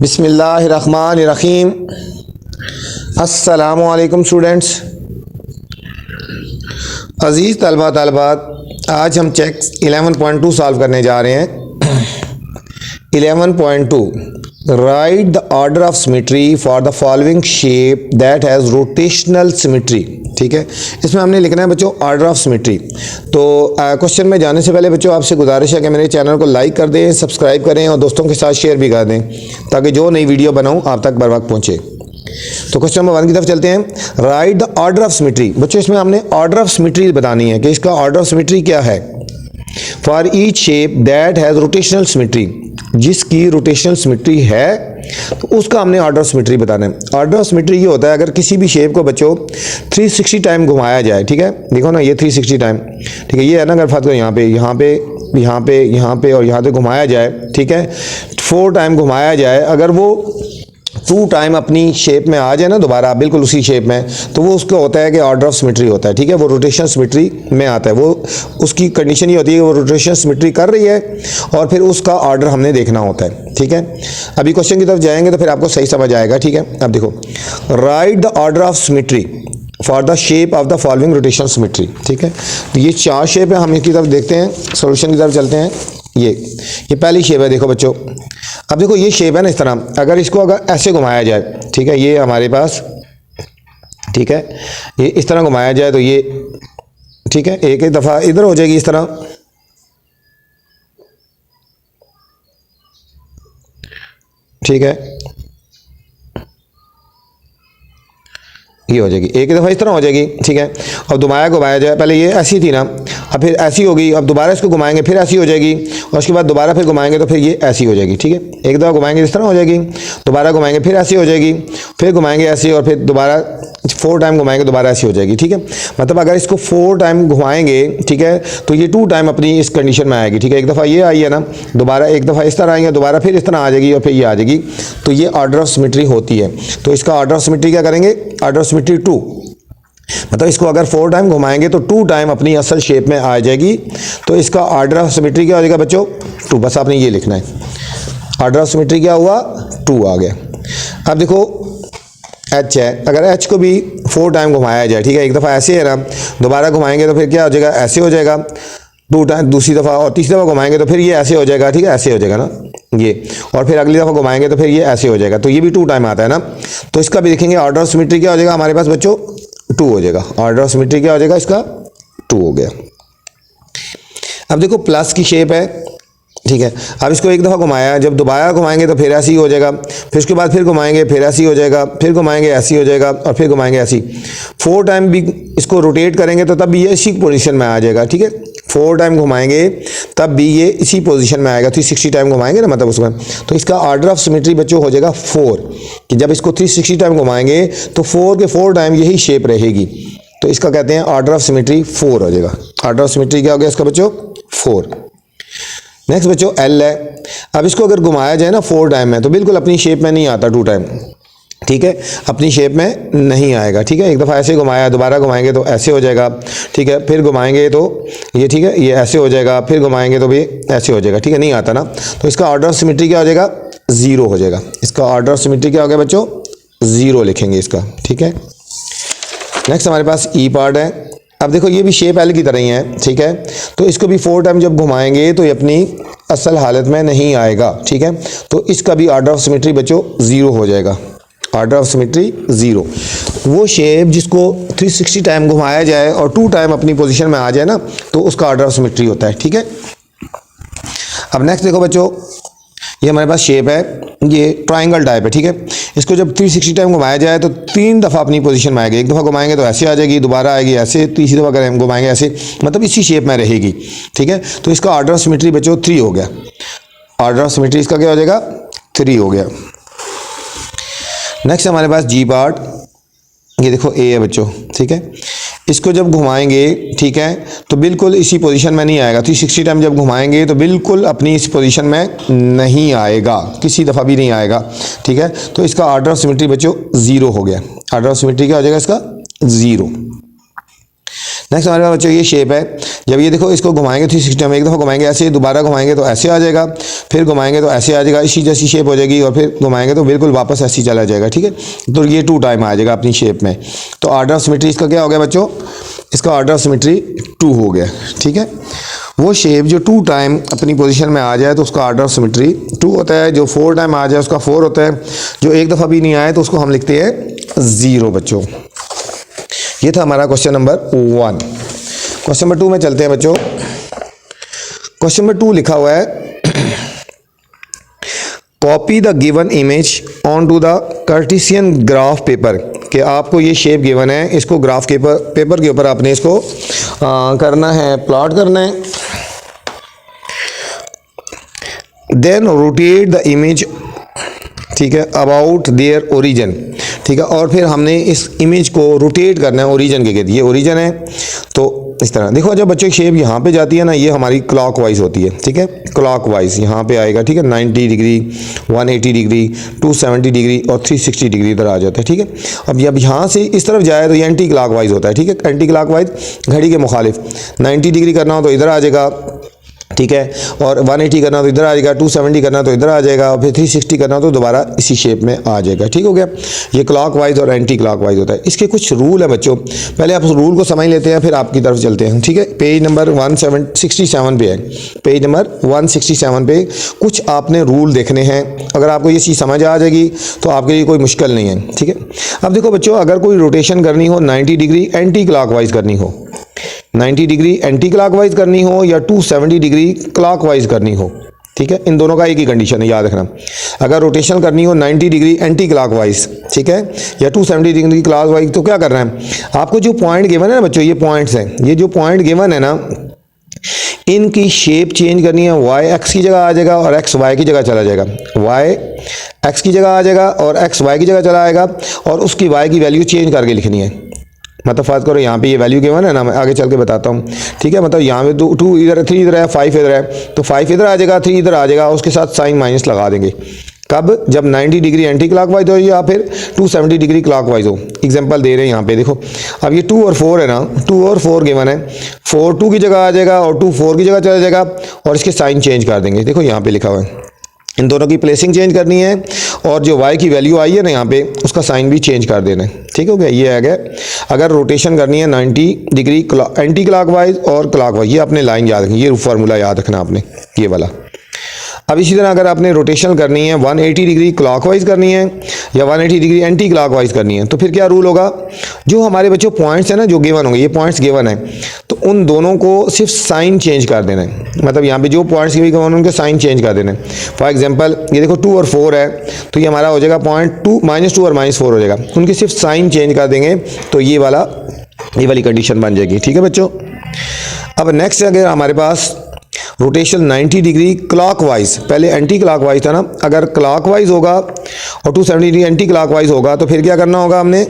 बिस्मिल्लाहिर्रहमानिर्रहीम। अस्सलामु अलैकुम स्टूडेंट्स। अज़ीज़ तलबा तलबात, आज हम चेक्स 11.2 सॉल्व करने जा रहे हैं। 11.2 right the order of symmetry for the following shape that has rotational symmetry. ठीक है, इसमें हमने लिखना है बच्चों ऑर्डर ऑफ सिमेट्री। तो क्वेश्चन में जाने से पहले बच्चों आपसे गुजारिश है कि मेरे चैनल को लाइक कर दें, सब्सक्राइब करें और दोस्तों के साथ शेयर भी कर दें ताकि जो नई वीडियो बनाऊं आप तक बर वक्त पहुँचे। तो क्वेश्चन नंबर 1 की तरफ चलते हैं। Right the order of symmetry. बच्चों इसमें हमने ऑर्डर ऑफ सिमेट्री बतानी है कि इसका ऑर्डर ऑफ सिमेट्री क्या है। For each shape that has rotational symmetry, जिसकी रोटेशनल सिमेट्री है तो उसका हमने ऑर्डर ऑफ सिमेट्री बताना है। ऑर्डर ऑफ सिमेट्री ये होता है अगर किसी भी शेप को बच्चों 360 टाइम घुमाया जाए। ठीक है, देखो ना ये 360 टाइम, ठीक है, ये है ना, अगर फर्ज करो यहाँ पे यहाँ पे यहाँ पे यहाँ पे और यहाँ पे घुमाया जाए। ठीक है, 4 टाइम घुमाया जाए, अगर वो 2 टाइम अपनी शेप में आ जाए ना दोबारा बिल्कुल उसी शेप में, तो वो उसका होता है कि ऑर्डर ऑफ सिमेट्री होता है। ठीक है, वो रोटेशन सिमेट्री में आता है। वो उसकी कंडीशन ये होती है कि वो रोटेशन सिमेट्री कर रही है और फिर उसका ऑर्डर हमने देखना होता है। ठीक है, अभी क्वेश्चन की तरफ जाएंगे तो फिर आपको सही समझ आएगा। ठीक है, अब देखो right the order of symmetry for the shape of the following rotation symmetry. ठीक है, तो ये 4 शेप है, हम इसकी तरफ देखते हैं, सोल्यूशन की तरफ चलते हैं। ये पहली शेप है, देखो बच्चों। अब देखो ये शेप है ना इस तरह, अगर इसको अगर ऐसे घुमाया जाए, ठीक है, ये हमारे पास, ठीक है, ये इस तरह घुमाया जाए तो ये, ठीक है, एक दफ़ा इधर हो जाएगी इस तरह, ठीक है, ये हो जाएगी, एक दफ़ा इस तरह हो जाएगी। ठीक है, अब दोबारा घुमाया जाए, पहले ये ऐसी थी ना, अब फिर ऐसी होगी, अब दोबारा इसको घुमाएंगे फिर ऐसी हो जाएगी और उसके बाद दोबारा फिर घुमाएंगे तो फिर ये ऐसी हो जाएगी। ठीक है, एक दफ़ा घुमाएंगे इस तरह हो जाएगी, दोबारा घुमाएंगे फिर ऐसी हो जाएगी, फिर घुमाएंगे ऐसी और फिर दोबारा 4 टाइम घुमाएंगे दोबारा ऐसी हो जाएगी। ठीक है, मतलब अगर इसको 4 टाइम घुमाएंगे, ठीक है, तो ये 2 टाइम अपनी इस कंडीशन में आएगी। ठीक है, एक दफ़ा ये आई है ना, दोबारा एक दफ़ा इस तरह आएंगे, दोबारा फिर इस तरह आ जाएगी और फिर ये आ जाएगी। तो ये ऑर्डर ऑफ सिमेट्री होती है। तो इसका ऑर्डर ऑफ सिमेट्री क्या करेंगे, ऑर्डर ऑफ सिमेट्री 2, मतलब इसको अगर 4 टाइम घुमाएंगे तो 2 टाइम अपनी असल शेप में आ जाएगी। तो इसका ऑर्डर ऑफ सिमेट्री क्या हो जाएगा बच्चों, 2। बस आपने ये लिखना है, ऑर्डर ऑफ सिमेट्री क्या हुआ, 2 आ गया। अब देखो एच है, अगर एच को भी 4 टाइम घुमाया जाए, ठीक है, एक दफ़ा ऐसे है ना, दोबारा घुमाएंगे तो फिर क्या हो जाएगा, ऐसे हो जाएगा 2 टाइम, दूसरी दफ़ा और तीसरी दफ़ा घुमाएंगे तो फिर ये ऐसे हो जाएगा। ठीक है, ऐसे हो जाएगा ना ये, और फिर अगली दफ़ा घुमाएंगे तो फिर ये ऐसे हो जाएगा। तो ये भी 2 टाइम आता है ना, तो इसका भी देखेंगे ऑर्डर ऑफ सिमेट्री क्या हो जाएगा हमारे पास बच्चों, 2 हो जाएगा। ऑर्डर ऑफ सिमेट्री क्या हो जाएगा इसका, 2 हो गया। अब देखो प्लस की शेप है, ठीक है, अब इसको एक दफ़ा घुमाया, जब दोबारा घुमाएंगे तो फिर ऐसी हो जाएगा, फिर उसके बाद फिर घुमाएंगे फिर ऐसी हो जाएगा, फिर घुमाएंगे ऐसी हो जाएगा और फिर घुमाएंगे ऐसी। 4 टाइम भी इसको रोटेट करेंगे तो तब भी ये इसी पोजीशन में आ जाएगा। ठीक है, 4 टाइम घुमाएंगे तब भी ये इसी पोजीशन में आएगा। 360 टाइम घुमाएंगे ना, मतलब उसमें, तो इसका ऑर्डर ऑफ सिमेट्री बच्चों हो जाएगा 4, कि जब इसको 360 टाइम घुमाएंगे तो 4 के 4 टाइम यही शेप रहेगी। तो इसका कहते हैं ऑर्डर ऑफ सिमेट्री 4 हो जाएगा। ऑर्डर ऑफ सिमेट्री क्या हो गया इसका बच्चों, 4। नेक्स्ट बच्चों एल है। अब इसको अगर घुमाया जाए ना 4 टाइम में तो बिल्कुल अपनी शेप में नहीं आता 2 टाइम। ठीक है, अपनी शेप में नहीं आएगा। ठीक है, एक दफ़ा ऐसे घुमाया, दोबारा घुमाएंगे तो ऐसे हो जाएगा। ठीक है, फिर घुमाएंगे तो ये, ठीक है, ये ऐसे हो जाएगा, फिर घुमाएंगे तो भी ऐसे हो जाएगा। ठीक है, नहीं आता ना, तो इसका ऑर्डर ऑफ सिमेट्री क्या हो जाएगा, 0 हो जाएगा। इसका ऑर्डर ऑफ सिमेट्री क्या हो गया बच्चों, 0 लिखेंगे इसका। ठीक है, नेक्स्ट हमारे पास ई पार्ट है। अब देखो ये भी शेप एल की तरह ही है। ठीक है, तो इसको भी 4 टाइम जब घुमाएंगे तो ये अपनी असल हालत में नहीं आएगा। ठीक है, तो इसका भी ऑर्डर ऑफ सिमेट्री बच्चों 0 हो जाएगा। Order of symmetry 0। वो शेप जिसको 360 टाइम घुमाया जाए और 2 टाइम अपनी पोजीशन में आ जाए ना, तो उसका ऑर्डर ऑफ सिमेट्री होता है। ठीक है, अब नेक्स्ट देखो बच्चों, ये हमारे पास शेप है, ये ट्रायंगल टाइप है। ठीक है, इसको जब 360 टाइम घुमाया जाए तो 3 दफ़ा अपनी पोजीशन में आएगी। एक दफ़ा घुमाएंगे तो ऐसे आ जाएगी, दोबारा आएगी ऐसे, तीसरी दफ़ा अगर हम घुमाएंगे ऐसे, मतलब इसी शेप में रहेगी। ठीक है, तो इसका ऑर्डर ऑफ सिमेट्री बच्चों 3 हो गया। ऑर्डर ऑफ सिमेट्री इसका क्या हो जाएगा, 3 हो गया। नेक्स्ट हमारे पास जी पार्ट, ये देखो ए है बच्चों। ठीक है, इसको जब घुमाएंगे, ठीक है, तो बिल्कुल इसी पोजीशन में नहीं आएगा। 360 टाइम जब घुमाएंगे तो बिल्कुल अपनी इस पोजीशन में नहीं आएगा, किसी दफ़ा भी नहीं आएगा। ठीक है, तो इसका ऑर्डर ऑफ सिमेट्री बच्चों 0 हो गया। ऑर्डर ऑफ सिमेट्री क्या हो जाएगा इसका, 0। नेक्स्ट हमारे पास बच्चों ये शेप है, जब ये देखो इसको घुमाएंगे 360 में, एक दफ़ा घुमाएंगे ऐसे, दोबारा घुमाएंगे तो ऐसे आ जाएगा, फिर घुमाएंगे तो ऐसे आ जाएगा, इसी जैसी शेप हो जाएगी, और फिर घुमाएंगे तो बिल्कुल वापस ऐसे ही चला जाएगा। ठीक है, तो ये 2 टाइम आ जाएगा अपनी शेप में। तो ऑर्डर ऑफ सिमेट्री इसका क्या हो गया बच्चों, इसका ऑर्डर ऑफ सिमेट्री 2 हो गया। ठीक है, वो शेप जो 2 टाइम अपनी पोजीशन में आ जाए तो उसका ऑर्डर ऑफ सिमेट्री 2 होता है, जो 4 टाइम आ जाए उसका 4 होता है, जो एक दफ़ा भी नहीं आए तो उसको हम लिखते हैं 0 बच्चों। ये था हमारा क्वेश्चन नंबर 1। क्वेश्चन नंबर 2 में चलते हैं बच्चों। क्वेश्चन नंबर 2 लिखा हुआ है, copy the given image on to the Cartesian graph paper, कि आपको ये शेप गिवन है, इसको ग्राफ के पेपर के ऊपर आपने इसको करना है, प्लॉट करना है। देन रोटेट द इमेज, ठीक है, अबाउट देयर ओरिजिन। ठीक है, और फिर हमने इस इमेज को रोटेट करना है ओरिजिन के गिर्द। ये ओरिजिन है तो इस तरह देखो, जब बच्चों की शेप यहाँ पे जाती है ना, ये हमारी क्लॉकवाइज होती है। ठीक है, क्लॉकवाइज यहाँ पे आएगा। ठीक है, 90 डिग्री, 180 डिग्री, 270 डिग्री और 360 डिग्री इधर आ जाता है। ठीक है, अब यहाँ से इस तरफ जाए तो ये एंटी क्लॉकवाइज होता है। ठीक है, एंटी क्लॉकवाइज घड़ी के मुखालिफ, 90 डिग्री करना हो तो इधर आ जाएगा। ठीक है, और 180 करना तो इधर आ जाएगा, 270 करना तो इधर आ जाएगा, और फिर 360 करना तो दोबारा इसी शेप में आ जाएगा। ठीक हो गया, ये क्लॉकवाइज और एंटी क्लॉकवाइज होता है। इसके कुछ रूल है बच्चों, पहले आप उस रूल को समझ लेते हैं फिर आपकी तरफ चलते हैं। ठीक है, पेज नंबर 167 पे है, पेज नंबर 167 पे कुछ आपने रूल देखने हैं। अगर आपको ये चीज़ समझ आ जाएगी तो आपके लिए कोई मुश्किल नहीं है। ठीक है, अब देखो बच्चों, अगर कोई रोटेशन करनी हो 90 डिग्री एंटी क्लॉकवाइज करनी हो, 90 डिग्री एंटी क्लॉकवाइज करनी हो या 270 डिग्री क्लॉकवाइज करनी हो, ठीक है, इन दोनों का एक ही कंडीशन है, याद रखना। अगर रोटेशन करनी हो 90 डिग्री एंटी क्लॉकवाइज, ठीक है, या 270 डिग्री क्लॉकवाइज, तो क्या करना है आपको, जो पॉइंट गिवन है ना बच्चों, ये पॉइंट्स हैं, ये जो पॉइंट गिवन है ना, इनकी शेप चेंज करनी है। वाई एक्स की जगह आ जाएगा और एक्स वाई की जगह चला जाएगा, वाई एक्स की जगह आ जाएगा और एक्स वाई की जगह चला आएगा, और उसकी वाई की वैल्यू चेंज करके लिखनी है। मतलब फर्ज करो यहाँ पे ये वैल्यू गिवन है ना, मैं आगे चल के बताता हूँ। ठीक है, मतलब यहाँ पे 2 इधर है, 3 इधर है, 5 इधर है, तो 5 इधर आ जाएगा, 3 इधर आ जाएगा, उसके साथ साइन माइनस लगा देंगे। कब, जब 90 डिग्री एंटी क्लॉकवाइज हो या फिर 270 डिग्री क्लॉकवाइज हो। एग्जांपल दे रहे हैं यहाँ पे, देखो अब ये 2 और 4 है ना, 2 और 4 गिवन है, 4 2 की जगह आ जाएगा और 2 4 की जगह चला जाएगा, और इसके साइन चेंज कर देंगे। देखो यहाँ पे लिखा हुआ है, इन दोनों की प्लेसिंग चेंज करनी है, और जो y की वैल्यू आई है ना यहाँ पे, उसका साइन भी चेंज कर देना है। ठीक हो गया, ये आ गया। अगर रोटेशन करनी है 90 डिग्री एंटी क्लॉकवाइज और क्लॉकवाइज, ये आपने लाइन याद रखनी, ये फार्मूला याद रखना आपने, ये वाला। अब इसी तरह अगर आपने रोटेशन करनी है 180 डिग्री क्लॉकवाइज करनी है या 180 डिग्री एंटी क्लॉकवाइज करनी है, तो फिर क्या रूल होगा, जो हमारे बच्चों पॉइंट्स हैं ना, जो गिवन होंगे, ये पॉइंट्स गिवन है, तो उन दोनों को सिर्फ साइन चेंज कर देना है। मतलब यहाँ पे जो पॉइंट्स गिवन हैं उनके साइन चेंज कर देना है। फॉर एग्जांपल ये देखो 2 और 4 है, तो ये हमारा हो जाएगा पॉइंट -2 और -4 हो जाएगा, उनके सिर्फ साइन चेंज कर देंगे, तो ये वाली कंडीशन बन जाएगी। ठीक है बच्चों, अब नेक्स्ट अगर हमारे पास रोटेशन 90 डिग्री क्लॉकवाइज, पहले एंटी क्लॉकवाइज था ना, अगर क्लॉकवाइज होगा और 270 डिग्री एंटी क्लॉकवाइज होगा, तो फिर क्या करना होगा हमने,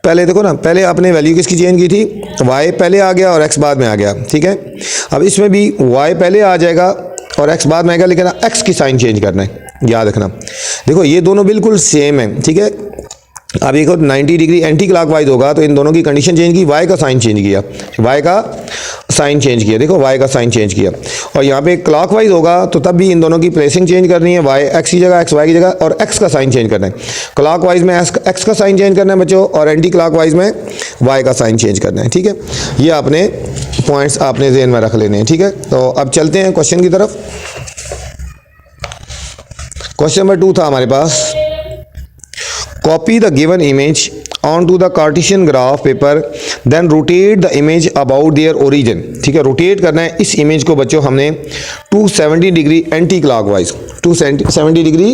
पहले देखो ना, पहले आपने वैल्यू किसकी चेंज की थी, y पहले आ गया और x बाद में आ गया। ठीक है, अब इसमें भी y पहले आ जाएगा और x बाद में आएगा, लेकिन x की साइन चेंज करना है, याद रखना। देखो ये दोनों बिल्कुल सेम है। ठीक है, अब देखो 90 डिग्री एंटी क्लॉकवाइज होगा तो इन दोनों की कंडीशन चेंज की, y का साइन चेंज किया, y का साइन चेंज किया, देखो y का साइन चेंज किया, और यहाँ पे क्लॉकवाइज होगा तो तब भी इन दोनों की प्लेसिंग चेंज करनी है, y x की जगह x y की जगह, और x का साइन चेंज करना है। क्लॉकवाइज में x का साइन चेंज करना है बच्चों, और एंटी क्लॉकवाइज में y का साइन चेंज करना है। ठीक है, ये आपने पॉइंट्स आपने ज़हन में रख लेने हैं। ठीक है, तो अब चलते हैं क्वेश्चन की तरफ। क्वेश्चन नंबर 2 था हमारे पास, copy the given image on to the Cartesian graph paper, then rotate the image about their origin. ठीक है, रोटेट करना है इस इमेज को बच्चों हमने 270 degree anti clockwise, 270 degree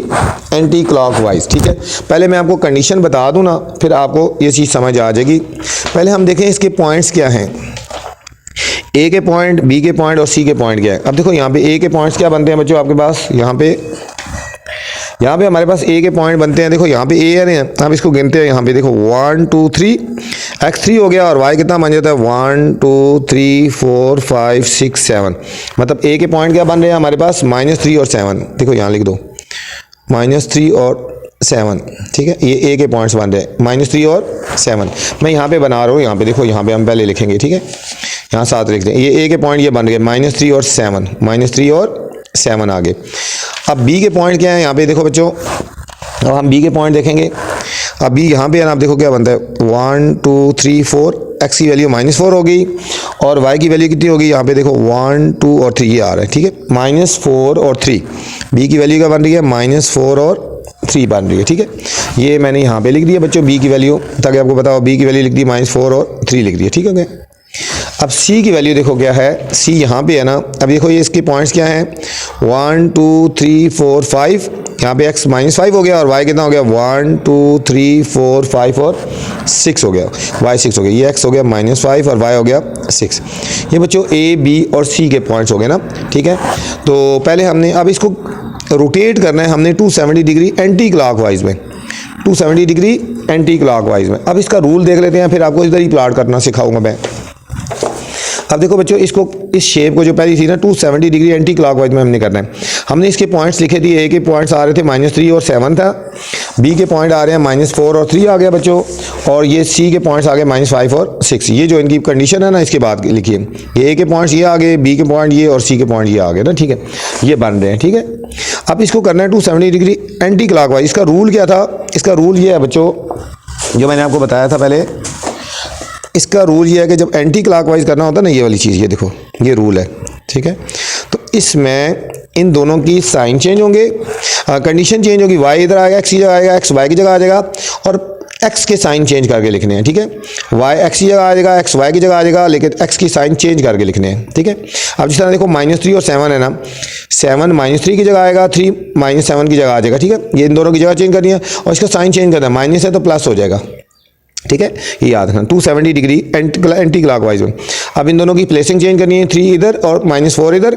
anti clockwise. ठीक है, पहले मैं आपको कंडीशन बता दूं ना, फिर आपको ये चीज़ समझ आ जाएगी। पहले हम देखें इसके पॉइंट्स क्या हैं, ए के पॉइंट, बी के पॉइंट और सी के पॉइंट क्या है। अब देखो यहाँ पे ए के पॉइंट्स क्या बनते हैं बच्चों आपके पास, यहाँ पे हमारे पास ए के पॉइंट बनते हैं। देखो यहाँ पे ए है ना, हम इसको गिनते हैं। यहाँ पे देखो 1 2 3, x3 हो गया, और y कितना बन जाता है 1 2 3 4 5 6 7। मतलब ए के पॉइंट क्या बन रहे हैं हमारे पास, -3 और 7। देखो यहाँ लिख दो, -3 और 7, ठीक है। ये ए के पॉइंट्स बन रहे हैं -3 और 7। मैं यहाँ पे बना रहा हूँ, यहाँ पे देखो, यहाँ पे हम पहले लिखेंगे, ठीक है, यहाँ 7 लिखते हैं। ये ए के पॉइंट ये बन गए -3 और 7, -3 और 7 आ गए। अब बी के पॉइंट क्या है, यहाँ पे देखो बच्चों, अब हम बी के पॉइंट देखेंगे। अब बी यहाँ पे आप देखो क्या बनता है, 1 2 3 4, एक्स की वैल्यू -4 होगी और वाई की वैल्यू कितनी होगी, यहाँ पे देखो 1 2 और 3 ये आ रहा है, ठीक है, -4 और 3। बी की वैल्यू क्या बन रही है, -4 और 3 बन रही है, ठीक है। ये मैंने यहाँ पे लिख दिया बच्चों बी की वैल्यू, ताकि आपको पता हो। बी की वैल्यू लिख दी -4 और 3 लिख दिया, ठीक है। अब सी की वैल्यू देखो क्या है, सी यहाँ पे है ना। अब देखो ये इसके पॉइंट्स क्या हैं, 1 2 3 4 5, यहाँ पे x -5 हो गया और y कितना हो गया, 1 2 3 4 5 और 6 हो गया, y 6 हो गया। ये x हो गया -5 और y हो गया 6। ये बच्चों a b और c के पॉइंट्स हो गए ना, ठीक है। तो पहले हमने अब इसको रोटेट करना है हमने 270 डिग्री एंटी क्लॉकवाइज में, 270 डिग्री एंटी क्लॉकवाइज में। अब इसका रूल देख लेते हैं, फिर आपको इधर ही प्लॉट करना सिखाऊंगा मैं। अब देखो बच्चों, इसको इस शेप को जो पहली थी ना 270 डिग्री एंटी क्लॉकवाइज में हमने करना है। हमने इसके पॉइंट्स लिखे दिए, ए के पॉइंट्स आ रहे थे -3 और 7 था, बी के पॉइंट आ रहे हैं -4 और 3 आ गया बच्चों, और ये सी के पॉइंट्स आ गए -5 और 6। ये जो इनकी कंडीशन है ना, इसके बाद लिखिए, ये ए के पॉइंट्स ये आ गए, बी के पॉइंट ये और सी के पॉइंट ये आ गए ना, ठीक है, ये बन रहे हैं, ठीक है। अब इसको करना है 270 डिग्री एंटी क्लॉकवाइज। इसका रूल क्या था, इसका रूल ये है बच्चों, जो मैंने आपको बताया था पहले। इसका रूल ये है कि जब एंटी क्लॉकवाइज करना होता है ना, ये वाली चीज़, ये देखो ये रूल है, ठीक है। तो इसमें इन दोनों की साइन चेंज होंगे, कंडीशन चेंज होगी, y इधर आएगा, x की जगह आएगा, x y की जगह आ जाएगा, और x के साइन चेंज करके लिखने हैं, ठीक है। y x की जगह आ जाएगा, x y की जगह आ जाएगा, लेकिन x की साइन चेंज करके लिखने हैं, ठीक है। अब जिस तरह देखो -3 और 7 है ना, 7 -3 की जगह आएगा, 3 -7 की जगह आ जाएगा, ठीक है। ये इन दोनों की जगह चेंज करनी है और इसका साइन चेंज करना है, माइनस है तो प्लस हो जाएगा, ठीक है। ये याद रखना 270 डिग्री एंटी क्लॉकवाइज में। अब इन दोनों की प्लेसिंग चेंज करनी है, 3 इधर और -4 इधर,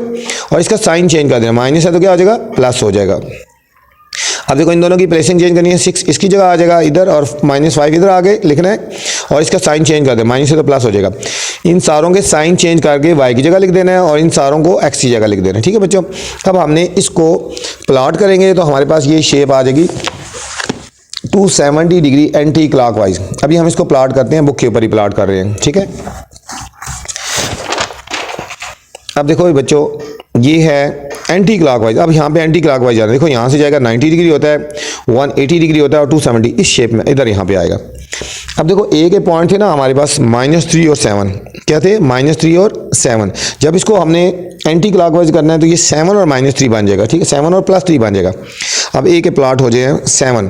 और इसका साइन चेंज कर देना, माइनस है तो क्या हो जाएगा, प्लस हो जाएगा। अब देखो इन दोनों की प्लेसिंग चेंज करनी है, 6 इसकी जगह आ जाएगा इधर और -5 इधर आगे लिखना है, और इसका साइन चेंज कर देना, माइनस है तो प्लस हो जाएगा। इन सारों के साइन चेंज करके y की जगह लिख देना है और इन सारों को x की जगह लिख देना है, ठीक है बच्चों। अब हमने इसको प्लॉट करेंगे तो हमारे पास ये शेप आ जाएगी 270 डिग्री एंटी क्लॉकवाइज। अभी हम इसको प्लॉट करते हैं, बुक के ऊपर ही प्लॉट कर रहे हैं, ठीक है। अब देखो बच्चों, ये है एंटी क्लॉकवाइज। अब यहाँ पे एंटी क्लॉकवाइज आ रहा है, देखो यहाँ से जाएगा 90 डिग्री होता है, 180 डिग्री होता है और 270 इस शेप में इधर यहाँ पे आएगा। अब देखो ए के पॉइंट थे ना हमारे पास -3 और 7, क्या थे, -3 और 7। जब इसको हमने एंटी क्लॉकवाइज करना है तो ये 7 और -3 बन जाएगा, ठीक है, 7 और +3 बन जाएगा। अब ए के प्लॉट हो जाए 7,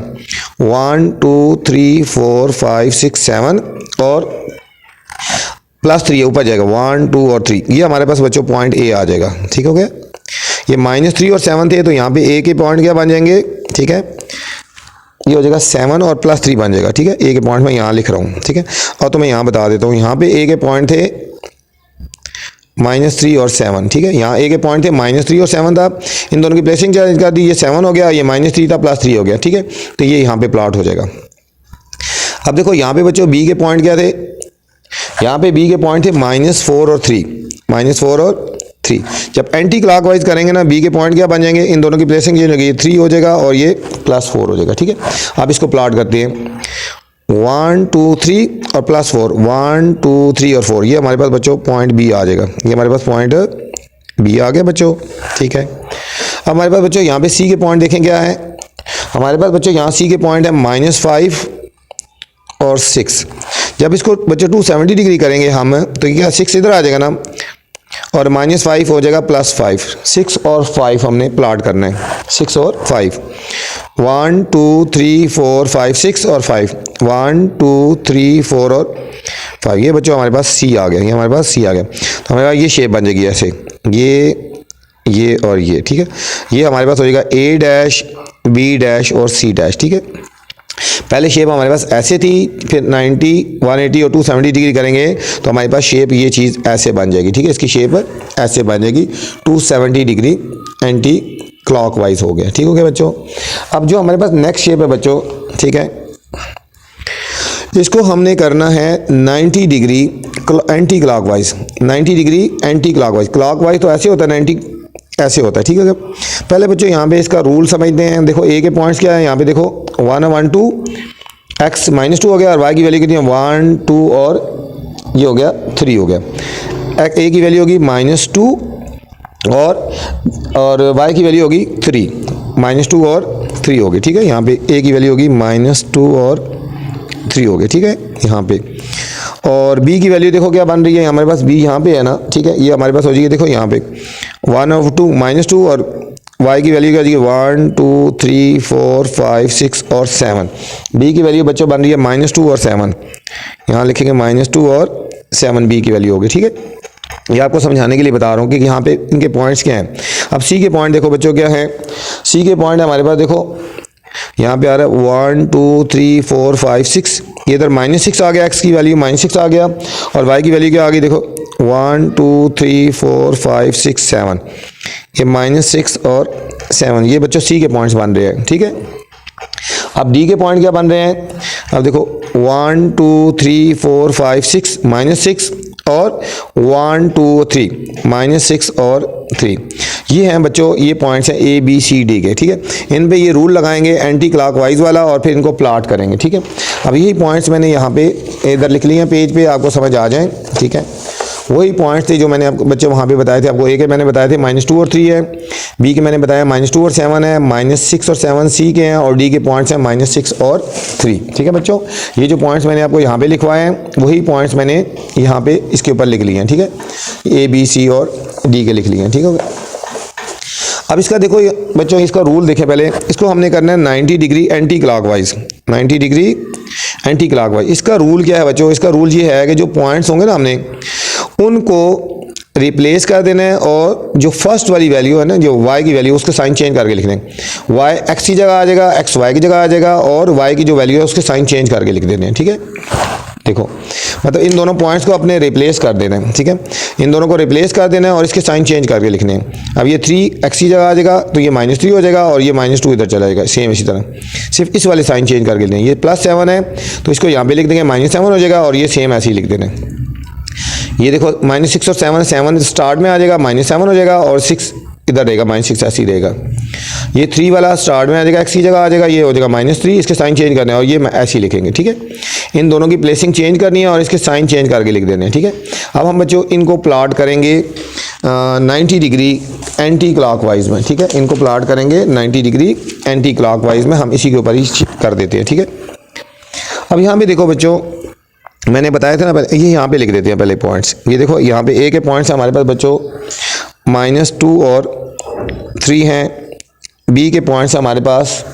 1 2 3 4 5 6 7 और +3 ऊपर जाएगा, 1 2 और 3, ये हमारे पास बच्चों पॉइंट ए आ जाएगा, ठीक हो गया। ये -3 और 7 थे तो यहाँ पे ए के पॉइंट क्या बन जाएंगे, ठीक है, ये हो जाएगा 7 और +3 बन जाएगा, ठीक है। ए के पॉइंट मैं यहाँ लिख रहा हूँ, ठीक है। और तो मैं यहाँ बता देता हूँ, यहाँ पे ए के पॉइंट थे -3 और 7, ठीक है। यहाँ ए के पॉइंट थे -3 और 7 था, इन दोनों की प्लेसिंग चेंज कर दी, ये 7 हो गया, ये -3 था, +3 हो गया, ठीक है। तो ये यहाँ पे प्लॉट हो जाएगा। अब देखो यहाँ पे बच्चों बी के पॉइंट क्या थे, यहाँ पे बी के पॉइंट थे -4 और 3, -4 और 3। जब एंटी क्लॉकवाइज करेंगे ना, बी के पॉइंट क्या बन जाएंगे, इन दोनों की प्लेसिंग चेंज होगी, ये 3 हो जाएगा और ये +4 हो जाएगा, ठीक है। अब इसको प्लॉट करते हैं, 1 2 3 और +4, 1 2 3 और 4, ये हमारे पास बच्चों पॉइंट बी आ जाएगा, ये हमारे पास पॉइंट बी आ गया बच्चों, ठीक है। अब हमारे पास बच्चों यहाँ पे सी के पॉइंट देखें क्या है, हमारे पास बच्चों यहाँ सी के पॉइंट है -5 और 6। जब इसको बच्चों 270 डिग्री करेंगे हम तो क्या 6 इधर आ जाएगा ना, और -5 हो जाएगा +5, 6 और 5 हमने प्लॉट करना है, 6 और 5, 1 2 3 4 5 6 और 5, 1 2 3 4 और 5, ये बच्चों हमारे पास सी आ गया, ये हमारे पास सी आ गया। तो हमारे पास ये शेप बन जाएगी ऐसे, ये और ये, ठीक है। ये हमारे पास हो जाएगा A' B' और C', ठीक है। पहले शेप हमारे पास ऐसे थी, फिर 90 180 और 270 डिग्री करेंगे तो हमारे पास शेप ये चीज़ ऐसे बन जाएगी, ठीक है। इसकी शेप ऐसे बन जाएगी, 270 डिग्री एंटी क्लॉकवाइज हो गया, ठीक हो गया बच्चों। अब जो हमारे पास नेक्स्ट शेप है बच्चों, ठीक है, इसको हमने करना है 90 degree anti clockwise, 90 degree anti clockwise. Clockwise तो ऐसे होता है 90 ऐसे होता है, ठीक है। पहले बच्चों यहाँ पे इसका रूल समझते हैं। देखो ए के पॉइंट्स क्या है, यहाँ पे देखो 1 और 1 2, x -2 हो गया और y की वैल्यू कितनी है 1 2 और ये हो गया 3 हो गया। ए की वैल्यू होगी -2 और y की वैल्यू होगी 3, -2 और 3 हो गई, ठीक है। यहाँ पे a की वैल्यू होगी -2 और 3 हो गई, ठीक है यहाँ पे। और b की वैल्यू देखो क्या बन रही है, हमारे पास b यहाँ पे है ना, ठीक है। ये हमारे पास हो जाएगी देखो यहाँ पे 1 और 2 -2 और y की वैल्यू क्या हो जाएगी 1 2 3 4 5 6 और 7। b की वैल्यू बच्चों बन रही है -2 और 7, यहाँ लिखेंगे -2 और 7 b की वैल्यू होगी, ठीक है। ये आपको समझाने के लिए बता रहा हूँ कि यहाँ पे इनके पॉइंट्स क्या हैं। अब c के पॉइंट देखो बच्चों क्या है, c के पॉइंट हमारे पास देखो यहाँ पे आ रहा है 1 2 3 4 5 6, ये इधर -6 आ गया, x की वैल्यू -6 आ गया और y की वैल्यू क्या आ गई देखो 1 2 3 4 5 6 7, ये -6 और 7, ये बच्चों c के पॉइंट्स बन रहे हैं, ठीक है। अब d के पॉइंट क्या बन रहे हैं, अब देखो 1 2 3 4 5 6 -6 और 1 2 3 -6 और 3, ये हैं बच्चों, ये पॉइंट्स हैं ए बी सी डी के, ठीक है। इन पे ये रूल लगाएंगे एंटी क्लॉकवाइज वाला और फिर इनको प्लॉट करेंगे, ठीक है। अब यही पॉइंट्स मैंने यहाँ पे इधर लिख लिए हैं पेज पे, आपको समझ आ जाएं, ठीक है। वही पॉइंट्स थे जो मैंने आपको बच्चे वहाँ पे बताए थे। आपको ए के मैंने बताए थे -2 और 3 है, बी के मैंने बताया -2 और 7 है, -6 और 7 सी के हैं और डी के पॉइंट्स हैं -6 और 3, ठीक है बच्चों। ये जो पॉइंट्स मैंने आपको यहाँ पे लिखवाए हैं वही पॉइंट्स मैंने यहाँ पे इसके ऊपर लिख लिए हैं, ठीक है। ए बी सी और डी के लिख लिए हैं, ठीक है। अब इसका देखो बच्चों, इसका रूल देखें पहले, इसको हमने करना है 90 degree anti clockwise, 90 degree anti clockwise. इसका रूल क्या है बच्चों, इसका रूल ये है कि जो पॉइंट्स होंगे ना हमने उनको रिप्लेस कर देना है और जो फर्स्ट वाली वैल्यू है ना, जो y की वैल्यू, उसके साइन चेंज करके लिख दें। y x की जगह आ जाएगा, x y की जगह आ जाएगा और y की जो वैल्यू है उसके साइन चेंज करके लिख देने हैं, ठीक है। देखो मतलब इन दोनों पॉइंट्स को अपने रिप्लेस कर देना है, ठीक है। इन दोनों को रिप्लेस कर देना है और इसके साइन चेंज करके लिखने हैं। अब ये 3x की जगह आ जाएगा तो ये -3 हो जाएगा और ये -2 इधर चला जाएगा, सेम इसी तरह, सिर्फ इस वाले साइन चेंज करके लिखने हैं। ये +7 है तो इसको यहाँ पे लिख देंगे -7 हो जाएगा और ये सेम ऐसे ही लिख देना है। ये देखो -6 और 7 स्टार्ट में आ जाएगा, -7 हो जाएगा और 6 इधर रहेगा, -6 ऐसे ही रहेगा। ये 3 वाला स्टार्ट में आ जाएगा, x की जगह आ जाएगा, ये हो जाएगा -3, इसके साइन चेंज करना है और ये ऐसे ही लिखेंगे, ठीक है। इन दोनों की प्लेसिंग चेंज करनी है और इसके साइन चेंज करके लिख देने हैं, ठीक है। अब हम बच्चों इनको प्लॉट करेंगे 90 डिग्री एंटी क्लॉकवाइज में, ठीक है। इनको प्लॉट करेंगे 90 डिग्री एंटी क्लॉकवाइज में, हम इसी के ऊपर ही कर देते हैं, ठीक है। अब यहाँ पे देखो बच्चों, मैंने बताया था ना पहले, ये यहाँ पे लिख देते हैं पहले पॉइंट्स। ये देखो यहाँ पे ए के पॉइंट्स हमारे पास बच्चों -2 और 3 हैं, बी के पॉइंट्स हमारे पास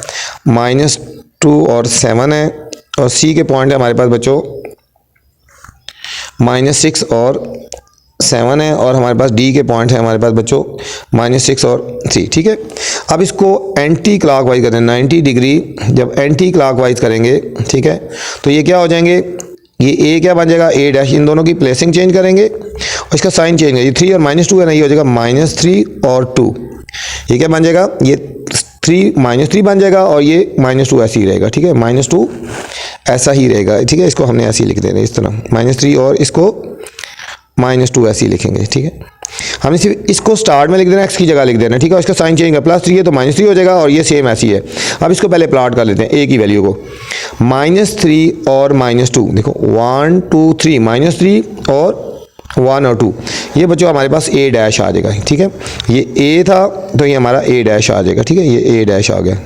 -2 और 7 है और सी के पॉइंट है हमारे पास बच्चों -6 और 7 है और हमारे पास डी के पॉइंट है हमारे पास बच्चों -6 और 3, ठीक है। अब इसको एंटी क्लॉकवाइज करें 90 डिग्री, जब एंटी क्लॉकवाइज करेंगे, ठीक है, तो ये क्या हो जाएंगे, ये ए क्या बन जाएगा A', इन दोनों की प्लेसिंग चेंज करेंगे और इसका साइन चेंज करेंगे। ये 3 और -2 है ना, ये हो जाएगा -3 और 2, ये क्या बन जाएगा, ये 3 -3 बन जाएगा और ये -2 ऐसे ही रहेगा, ठीक है। -2 ऐसा ही रहेगा, ठीक है। इसको हमने ऐसे ही लिख देना इस तरह, -3 और इसको -2 ऐसे ही लिखेंगे, ठीक है। हमने सिर्फ इसको स्टार्ट में लिख देना, x की जगह लिख देना, ठीक है। इसका साइन चेंज कर +3 है तो -3 हो जाएगा और ये सेम ऐसी है। अब इसको पहले प्लॉट कर लेते हैं a की वैल्यू को, -3 और -2, देखो 1 2 3, -3 और 1 और 2, ये बच्चों हमारे पास A' आ जाएगा, ठीक है। ये a था तो ये हमारा A' आ जाएगा, ठीक है, ये A' आ गया।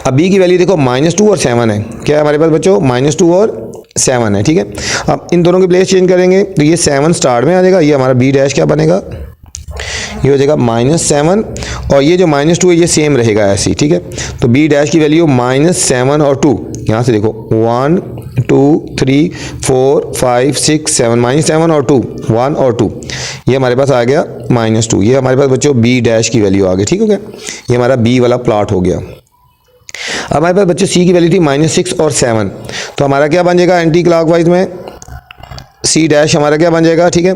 अब b की वैल्यू देखो -2 और 7 है, क्या है हमारे पास बच्चों -2 और 7 है, ठीक है। अब इन दोनों की प्लेस चेंज करेंगे तो ये 7 स्टार्ट में आ जाएगा, ये हमारा B' क्या बनेगा, ये हो जाएगा -7 और ये जो -2 है ये सेम रहेगा ऐसे ही, ठीक है। तो B' की वैल्यू -7 और 2, यहाँ से देखो 1 2 3 4 5 6 7, -7 और 2, 1 और 2, ये हमारे पास आ गया -2, ये हमारे पास बच्चों B' की वैल्यू आ गई, ठीक हो गया। ये हमारा B वाला प्लॉट हो गया। अब हमारे पास बच्चों C की वैल्यू थी -6 और 7, तो हमारा क्या बन जाएगा एंटी क्लॉकवाइज में, C' हमारा क्या बन जाएगा, ठीक है।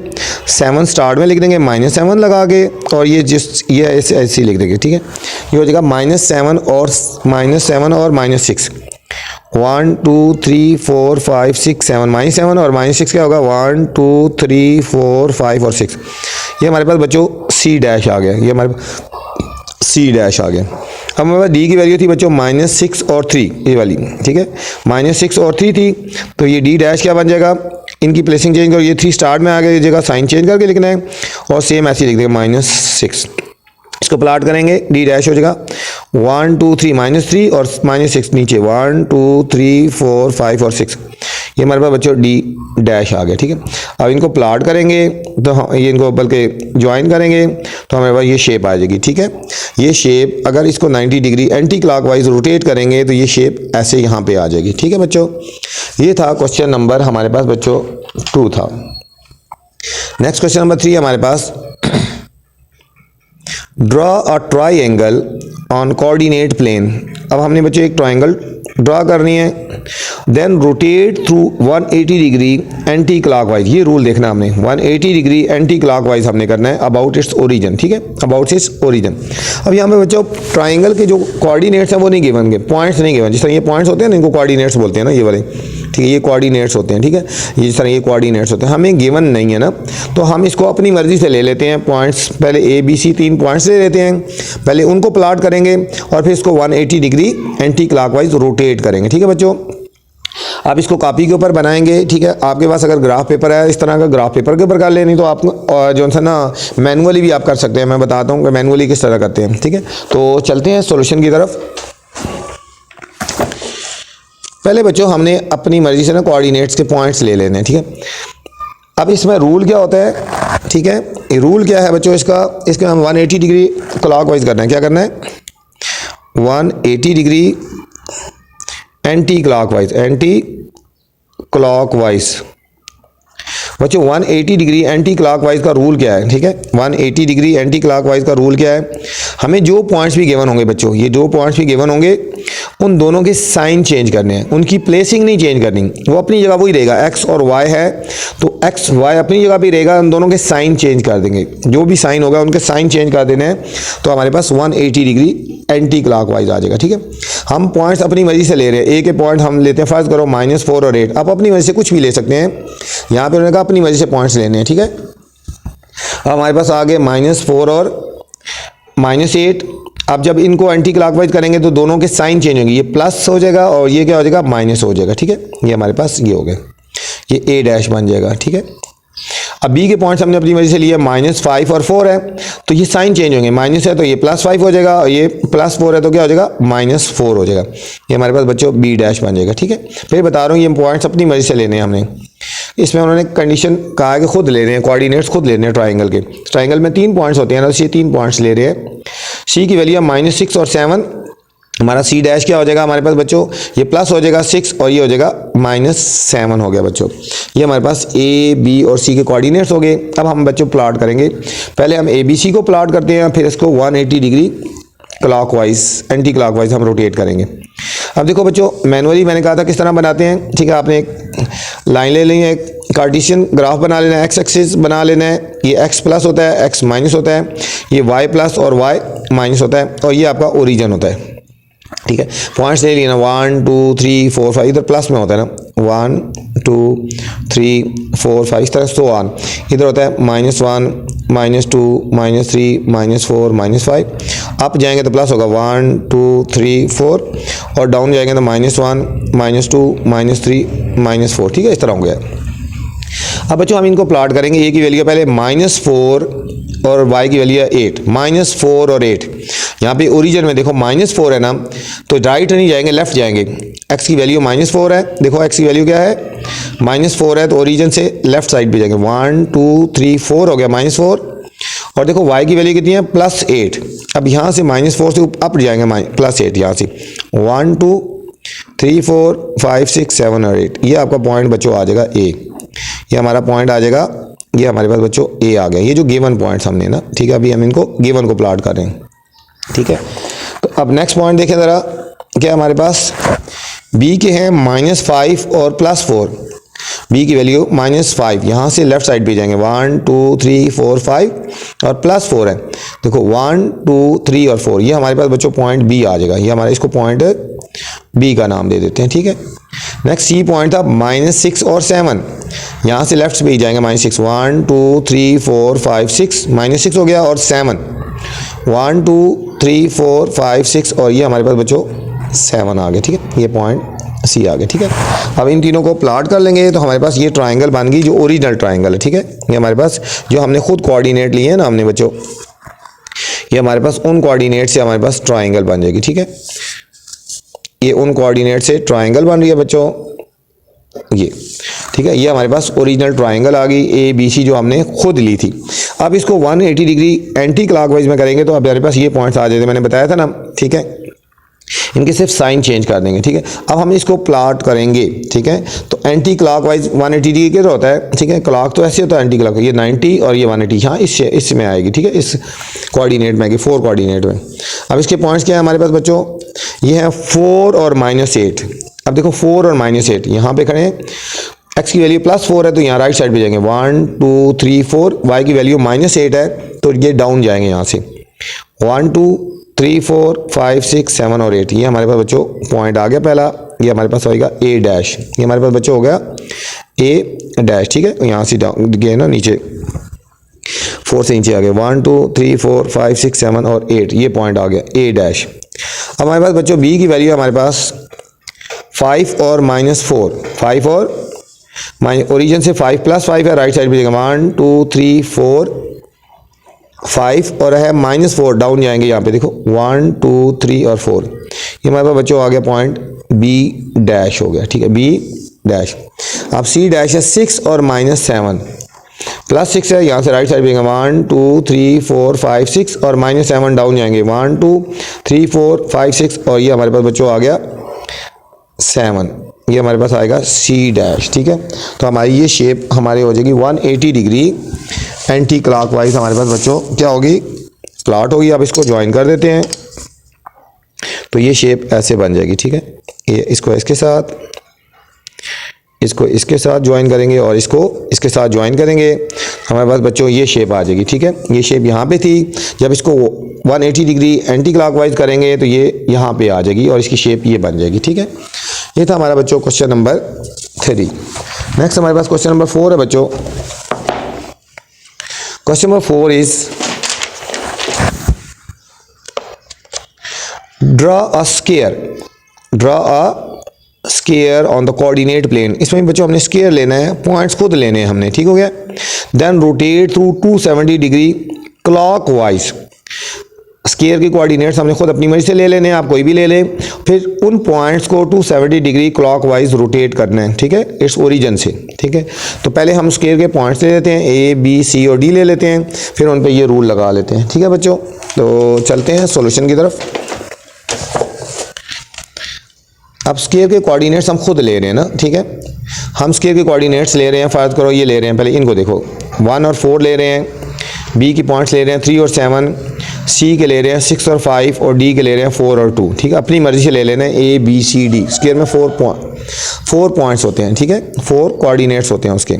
7 स्टार्ट में लिख देंगे -7 लगा के और ये ये ऐसे लिख देंगे, ठीक है। ये हो जाएगा -7 और -6, 1 2 3 4 5 6 7, -7 और -6 क्या होगा 1 2 3 4 5 और 6, ये हमारे पास बच्चों सी डैश आ गया, ये हमारे पास सी डैश आ गया। अब हमारे पास डी की वैल्यू थी बच्चों -6 और 3, ये वाली, ठीक है, -6 और 3 थी, तो ये डी डैश क्या बन जाएगा, इनकी प्लेसिंग चेंज करो, ये 3 स्टार्ट में आ गया, ये जगह साइन चेंज करके लिखना है और सेम ऐसे लिख देंगे -6। इसको प्लाट करेंगे, डी डैश हो जाएगा 1 2 3 -3 और -6 नीचे 1 2 3 4 5 और 6, ये हमारे पास बच्चों डी डैश आ गया, ठीक है। अब इनको प्लाट करेंगे तो ये इनको बल्कि ज्वाइन करेंगे तो हमारे पास ये शेप आ जाएगी, ठीक है। ये शेप अगर इसको 90 डिग्री एंटी क्लॉकवाइज रोटेट करेंगे तो ये शेप ऐसे यहाँ पे आ जाएगी, ठीक है बच्चों। ये था क्वेश्चन नंबर हमारे पास बच्चों 2 था। नेक्स्ट क्वेश्चन नंबर 3 हमारे पास, draw a triangle on coordinate plane. अब हमने बच्चों एक ट्राइंगल ड्रॉ करनी है, then rotate through 180 degree anti clockwise, ये रूल देखना हमने, 180 डिग्री एंटी क्लॉकवाइज हमने करना है अबाउट इट्स ओरिजिन, ठीक है, अबाउट इट्स ओरिजिन। अब यहाँ पे बच्चों ट्राइंगल के जो कोऑर्डिनेट्स हैं वो नहीं गिवन के, पॉइंट्स नहीं गिवन, जिस तरह ये पॉइंट्स होते हैं ना इनको कोऑर्डिनेट्स बोलते हैं ना, ये वाले, ठीक है, ये कोऑर्डिनेट्स होते हैं, ठीक है, ये जिस तरह ये कोऑर्डिनेट्स होते हैं, हमें गिवन नहीं है ना, तो हम इसको अपनी मर्जी से ले लेते हैं पॉइंट्स, पहले ABC 3 पॉइंट्स ले लेते हैं, पहले उनको प्लॉट करेंगे और फिर इसको 180 डिग्री एंटी क्लॉकवाइज रोटेट करेंगे, ठीक है बच्चों। आप इसको कॉपी के ऊपर बनाएंगे, ठीक है, आपके पास अगर ग्राफ पेपर है इस तरह का, ग्राफ पेपर के ऊपर कर ले, नहीं तो आप जो है ना मैनुअली भी आप कर सकते हैं, मैं बताता हूँ कि मैनुअली किस तरह करते हैं, ठीक है। तो चलते हैं सॉल्यूशन की तरफ। पहले बच्चों हमने अपनी मर्जी से ना कोऑर्डिनेट्स के पॉइंट्स ले लेने हैं, ठीक है। अब इसमें रूल क्या होता है, ठीक है, ये रूल क्या है बच्चों इसका हम 180 डिग्री क्लॉकवाइज करना है, क्या करना है, 180 डिग्री एंटी क्लॉकवाइज बच्चों। 180 डिग्री एंटी क्लॉकवाइज का रूल क्या है, ठीक है, 180 डिग्री एंटी क्लॉकवाइज का रूल क्या है, हमें जो पॉइंट्स भी गिवन होंगे बच्चों, ये जो पॉइंट्स भी गिवन होंगे उन दोनों के साइन चेंज करने हैं, उनकी प्लेसिंग नहीं चेंज करनी, वो अपनी जगह वही रहेगा, x और y है तो x y अपनी जगह भी रहेगा, उन दोनों के साइन चेंज कर देंगे, जो भी साइन होगा उनके साइन चेंज कर देने हैं, तो हमारे पास 180 डिग्री एंटी क्लॉकवाइज आ जाएगा, ठीक है। हम पॉइंट्स अपनी मर्जी से ले रहे हैं, ए के पॉइंट हम लेते हैं, फर्ज करो -4 और 8, आप अपनी मर्जी से कुछ भी ले सकते हैं, यहाँ पे उन्होंने कहा अपनी मर्जी से पॉइंट्स लेने हैं, ठीक है। अब हमारे पास आ गए -4 और -8, अब जब इनको एंटी क्लॉकवाइज करेंगे तो दोनों के साइन चेंज होंगे, ये प्लस हो जाएगा और ये क्या हो जाएगा, माइनस हो जाएगा, ठीक है। ये हमारे पास ये हो गया, ये A डैश बन जाएगा, ठीक है। अब B के पॉइंट्स हमने अपनी मर्जी से लिए, -5 और 4 है तो ये साइन चेंज होंगे, माइनस है तो ये +5 हो जाएगा और ये +4 है तो क्या हो जाएगा, -4 हो जाएगा, ये हमारे पास बच्चों B डैश बन जाएगा, ठीक है। फिर बता रहा हूँ ये पॉइंट्स अपनी मर्जी से लेने हैं हमने, इसमें उन्होंने कंडीशन कहा है कि खुद ले रहे हैं, कोऑर्डिनेट्स खुद लेने हैं ट्राइंगल के, ट्राइंगल में 3 पॉइंट्स होते हैं ना, ये 3 पॉइंट्स ले रहे हैं। C की वैल्यू -6 और 7, हमारा C डैश क्या हो जाएगा हमारे पास बच्चों, ये प्लस हो जाएगा 6 और ये हो जाएगा -7 हो गया बच्चों। ये हमारे पास A B और C के कोऑर्डिनेट्स हो गए। अब हम बच्चों प्लॉट करेंगे, पहले हम ABC को प्लॉट करते हैं, फिर इसको 180 डिग्री क्लॉकवाइज एंटी क्लॉकवाइज हम रोटेट करेंगे। अब देखो बच्चों मैनुअली मैंने कहा था किस तरह बनाते हैं, ठीक है, आपने एक लाइन ले ली है, एक कार्टेशियन ग्राफ बना लेना है, एक्स एक्सिस बना लेना है, ये x प्लस होता है, x माइनस होता है, ये y प्लस और y माइनस होता है और ये आपका ओरिजिन होता है, ठीक है। पॉइंट्स ले लिए ना 1 2 3 4 5, इधर प्लस में होता है ना 1 2 3 4 5 इस तरह सो ऑन, इधर होता है -1 -2 -3 -4 -5, अप जाएंगे तो प्लस होगा 1 2 3 4 और डाउन जाएंगे तो -1 -2 -3 -4, ठीक है, इस तरह हो गया। अब बच्चों हम इनको प्लॉट करेंगे, ए की वैल्यू पहले -4 और y की वैल्यू है 8, -4 और 8, यहाँ पे ओरिजिन में देखो -4 है ना तो राइट नहीं जाएंगे, लेफ्ट जाएंगे, x की वैल्यू -4 है, देखो x की वैल्यू क्या है -4 है तो ओरिजिन से लेफ्ट साइड पे जाएंगे, 1 2 3 4 हो गया -4 और देखो y की वैल्यू कितनी है +8, अब यहाँ से -4 से अप जाएंगे +8, यहाँ से 1 2 3 4 5 6 7 और 8, ये आपका पॉइंट बच्चों आ जाएगा A, ये हमारा पॉइंट आ जाएगा, ये हमारे पास बच्चों A आ गया, ये जो गिवन पॉइंट्स हमने ना, ठीक है, अभी हम इनको गिवन को प्लॉट कर रहे हैं, ठीक है। तो अब नेक्स्ट पॉइंट देखें ज़रा, क्या हमारे पास B के हैं -5 और +4, B की वैल्यू -5, यहाँ से लेफ्ट साइड पे जाएंगे 1 2 3 4 5 और +4 है, देखो 1 2 3 और 4, ये हमारे पास बच्चों पॉइंट B आ जाएगा, ये हमारा इसको पॉइंट B का नाम दे देते हैं, ठीक है। नेक्स्ट C पॉइंट था -6 और 7, यहाँ से लेफ्ट पे ही जाएंगे -6, 1 2 3 4 5 6, -6 हो गया, और 7, 1 2 3 4 5 6, और ये हमारे पास बच्चों 7 आ गए। ठीक है, ये पॉइंट सी आ गया। ठीक है, अब इन तीनों को प्लॉट कर लेंगे तो हमारे पास ये ट्राइंगल बन गई जो ओरिजिनल ट्राइंगल है। ठीक है, ये हमारे पास जो हमने खुद कोऑर्डिनेट लिए हैं ना हमने बच्चों, ये हमारे पास उन कोऑर्डिनेट से हमारे पास ट्राइंगल बन जाएगी। ठीक है, ये उन कोऑर्डिनेट से ट्राइंगल बन रही है बच्चों, ये। ठीक है, ये हमारे पास ओरिजिनल ट्राइंगल आ गई ABC जो हमने खुद ली थी। अब इसको 180 डिग्री एंटी क्लॉकवाइज में करेंगे तो अब हमारे पास ये पॉइंट्स आ जाते, मैंने बताया था ना। ठीक है, इनके सिर्फ साइन चेंज कर देंगे। ठीक है, अब हम इसको प्लॉट करेंगे। ठीक है, तो एंटी क्लॉकवाइज 180 डिग्री कैसे होता है? ठीक है, क्लॉक तो ऐसे होता है, एंटी क्लॉक ये 90 और ये 180, हाँ इसमें आएगी। ठीक है, इस कोऑर्डिनेट में आएगी, 4 कोऑर्डिनेट में। अब इसके पॉइंट्स क्या है हमारे पास बच्चों? ये है 4 और -8। अब देखो 4 और -8 यहाँ पे खड़े हैं, x की वैल्यू +4 है तो यहाँ राइट साइड पे जाएंगे, 1 2 3 4, y की वैल्यू -8 है तो ये डाउन जाएंगे यहाँ से, 1 2 3 4 5 6 7 और 8। ये हमारे पास बच्चों पॉइंट आ गया पहला, ये हमारे पास होएगा A', ये हमारे पास बच्चों हो गया A'। ठीक है, यहाँ से डाउन गए ना नीचे, 4 से नीचे आ गए, 1 2 3 4 5 6 7 और 8, ये पॉइंट आ गया A'। अब हमारे पास बच्चों B की वैल्यू हमारे पास 5 और -4, 5 और ओरिजिन से 5 + 5 है, राइट साइड पे जाएगा, 1 2 3 4 5 और है -4, डाउन जाएंगे यहाँ पे देखो 1 2 3 और 4, ये हमारे पास बच्चों आ गया पॉइंट B' हो गया। ठीक है, B'। अब C' है 6 और -7, +6 है, यहाँ से राइट साइड पे 1 2 3 4 5 6 और -7 डाउन जाएंगे, 1 2 3 4 5 6 और ये हमारे पास बच्चों आ गया 7, ये हमारे पास आएगा C'। ठीक है, तो हमारी ये शेप हमारी हो जाएगी 180 डिग्री एंटी क्लॉकवाइज हमारे पास बच्चों क्या होगी? प्लॉट होगी। अब इसको ज्वाइन कर देते हैं तो ये शेप ऐसे बन जाएगी। ठीक है, ये इसको इसके साथ, इसको इसके साथ ज्वाइन करेंगे और इसको इसके साथ ज्वाइन करेंगे, हमारे पास बच्चों ये शेप आ जाएगी। ठीक है, ये शेप यहाँ पे थी, जब इसको 180 डिग्री एंटी क्लॉकवाइज करेंगे तो ये यहाँ पे आ जाएगी और इसकी शेप ये बन जाएगी। ठीक है, ये था हमारा बच्चों क्वेश्चन नंबर 3। नेक्स्ट हमारे पास क्वेश्चन नंबर 4 है बच्चों। Question number 4 is draw a square on the coordinate plane. इसमें बच्चों हमने स्केयर लेना है, पॉइंट्स खुद लेने हैं हमने। ठीक हो गया, then rotate through 270 degree clockwise. Square की कोऑर्डिनेट्स हमने खुद अपनी मर्जी से ले लेने हैं, आप कोई भी ले लें, फिर उन पॉइंट्स को 270 डिग्री क्लॉकवाइज रोटेट करना है। ठीक है, इट्स ओरिजिन से। ठीक है, तो पहले हम स्केयर के पॉइंट्स ले लेते हैं, A B C और D ले लेते हैं, फिर उन पे ये रूल लगा लेते हैं। ठीक है बच्चों, तो चलते हैं सॉल्यूशन की तरफ। अब स्केयर के कोऑर्डिनेट्स हम खुद ले रहे हैं ना। ठीक है, हम स्केयर के कोऑर्डिनेट्स ले रहे हैं, फर्ज करो ये ले रहे हैं, पहले इनको देखो, 1 और 4 ले रहे हैं, B की पॉइंट्स ले रहे हैं 3 और 7, C के ले रहे हैं 6 और 5 और D के ले रहे हैं 4 और 2। ठीक है, अपनी मर्जी से ले लेना है A B C D। Square में 4 पॉइंट्स होते हैं। ठीक है, 4 कोऑर्डिनेट्स होते हैं उसके।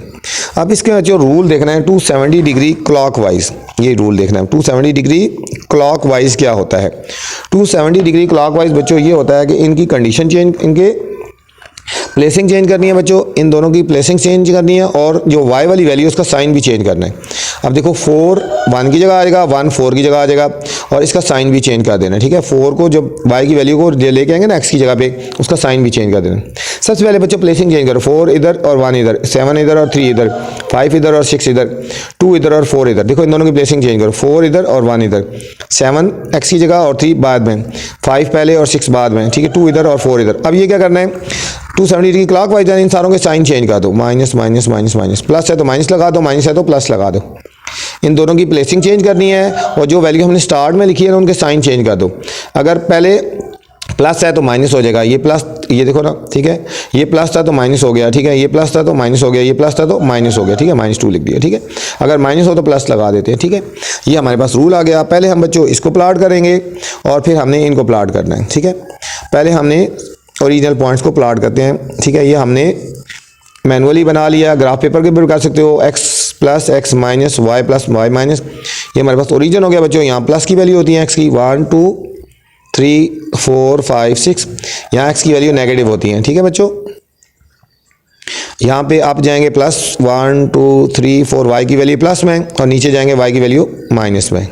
अब इसके जो रूल देखना है 270 डिग्री क्लॉकवाइज, ये रूल देखना है 270 डिग्री क्लॉकवाइज क्या होता है। 270 डिग्री क्लॉकवाइज बच्चों ये होता है कि इनकी कंडीशन चेंज, इनके प्लेसिंग चेंज करनी है बच्चों, इन दोनों की प्लेसिंग चेंज करनी है और जो y वाली वैल्यू उसका साइन भी चेंज करना है। अब देखो 4 1 की जगह आ जाएगा, 1 4 की जगह आ जाएगा और इसका साइन भी चेंज कर देना है। ठीक है, 4 को जब y की वैल्यू को लेके आएंगे ना x की जगह पे, उसका साइन भी चेंज कर देना है। सबसे पहले बच्चों प्लेसिंग चेंज करो, 4 इधर और 1 इधर, 7 इधर और 3 इधर, 5 इधर और 6 इधर, 2 इधर और 4 इधर। देखो इन दोनों की प्लेसिंग चेंज करो, 4 इधर और 1 इधर, 7 x की जगह और 3 बाद में, 5 पहले और 6 बाद में। ठीक है, 2 इधर और 4 इधर। अब ये क्या करना है, 270 डिग्री क्लॉकवाइज इन सारों के साइन चेंज कर दो, minus minus minus minus, plus है तो माइनस लगा दो, माइनस है तो प्लस लगा दो। इन दोनों की प्लेसिंग चेंज करनी है और जो वैल्यू हमने स्टार्ट में लिखी है ना उनके साइन चेंज कर दो। अगर पहले प्लस है तो माइनस हो जाएगा, ये प्लस, ये देखो ना। ठीक है, ये प्लस था तो माइनस हो गया। ठीक है, ये प्लस था तो माइनस हो गया, ये प्लस था तो माइनस हो गया। ठीक है, -2 लिख दिया। ठीक है, अगर माइनस हो तो प्लस लगा देते हैं। ठीक है, ये हमारे पास रूल आ गया। पहले हम बच्चों इसको प्लॉट करेंगे और फिर हमने इनको प्लॉट करना है। ठीक है, पहले हमने ओरिजिनल पॉइंट्स को प्लॉट करते हैं। ठीक है, ये हमने मैनुअली बना लिया, ग्राफ पेपर के ऊपर कर सकते हो, x + x - y + y - ये हमारे पास ओरिजिन हो गया बच्चों। यहाँ प्लस की वैल्यू होती है x की, 1 2 3 4 5 6, यहाँ x की वैल्यू नेगेटिव होती है। ठीक है बच्चों, यहाँ पे आप जाएंगे प्लस 1 2 3 4 वाई की वैल्यू प्लस में और नीचे जाएंगे वाई की वैल्यू माइनस में।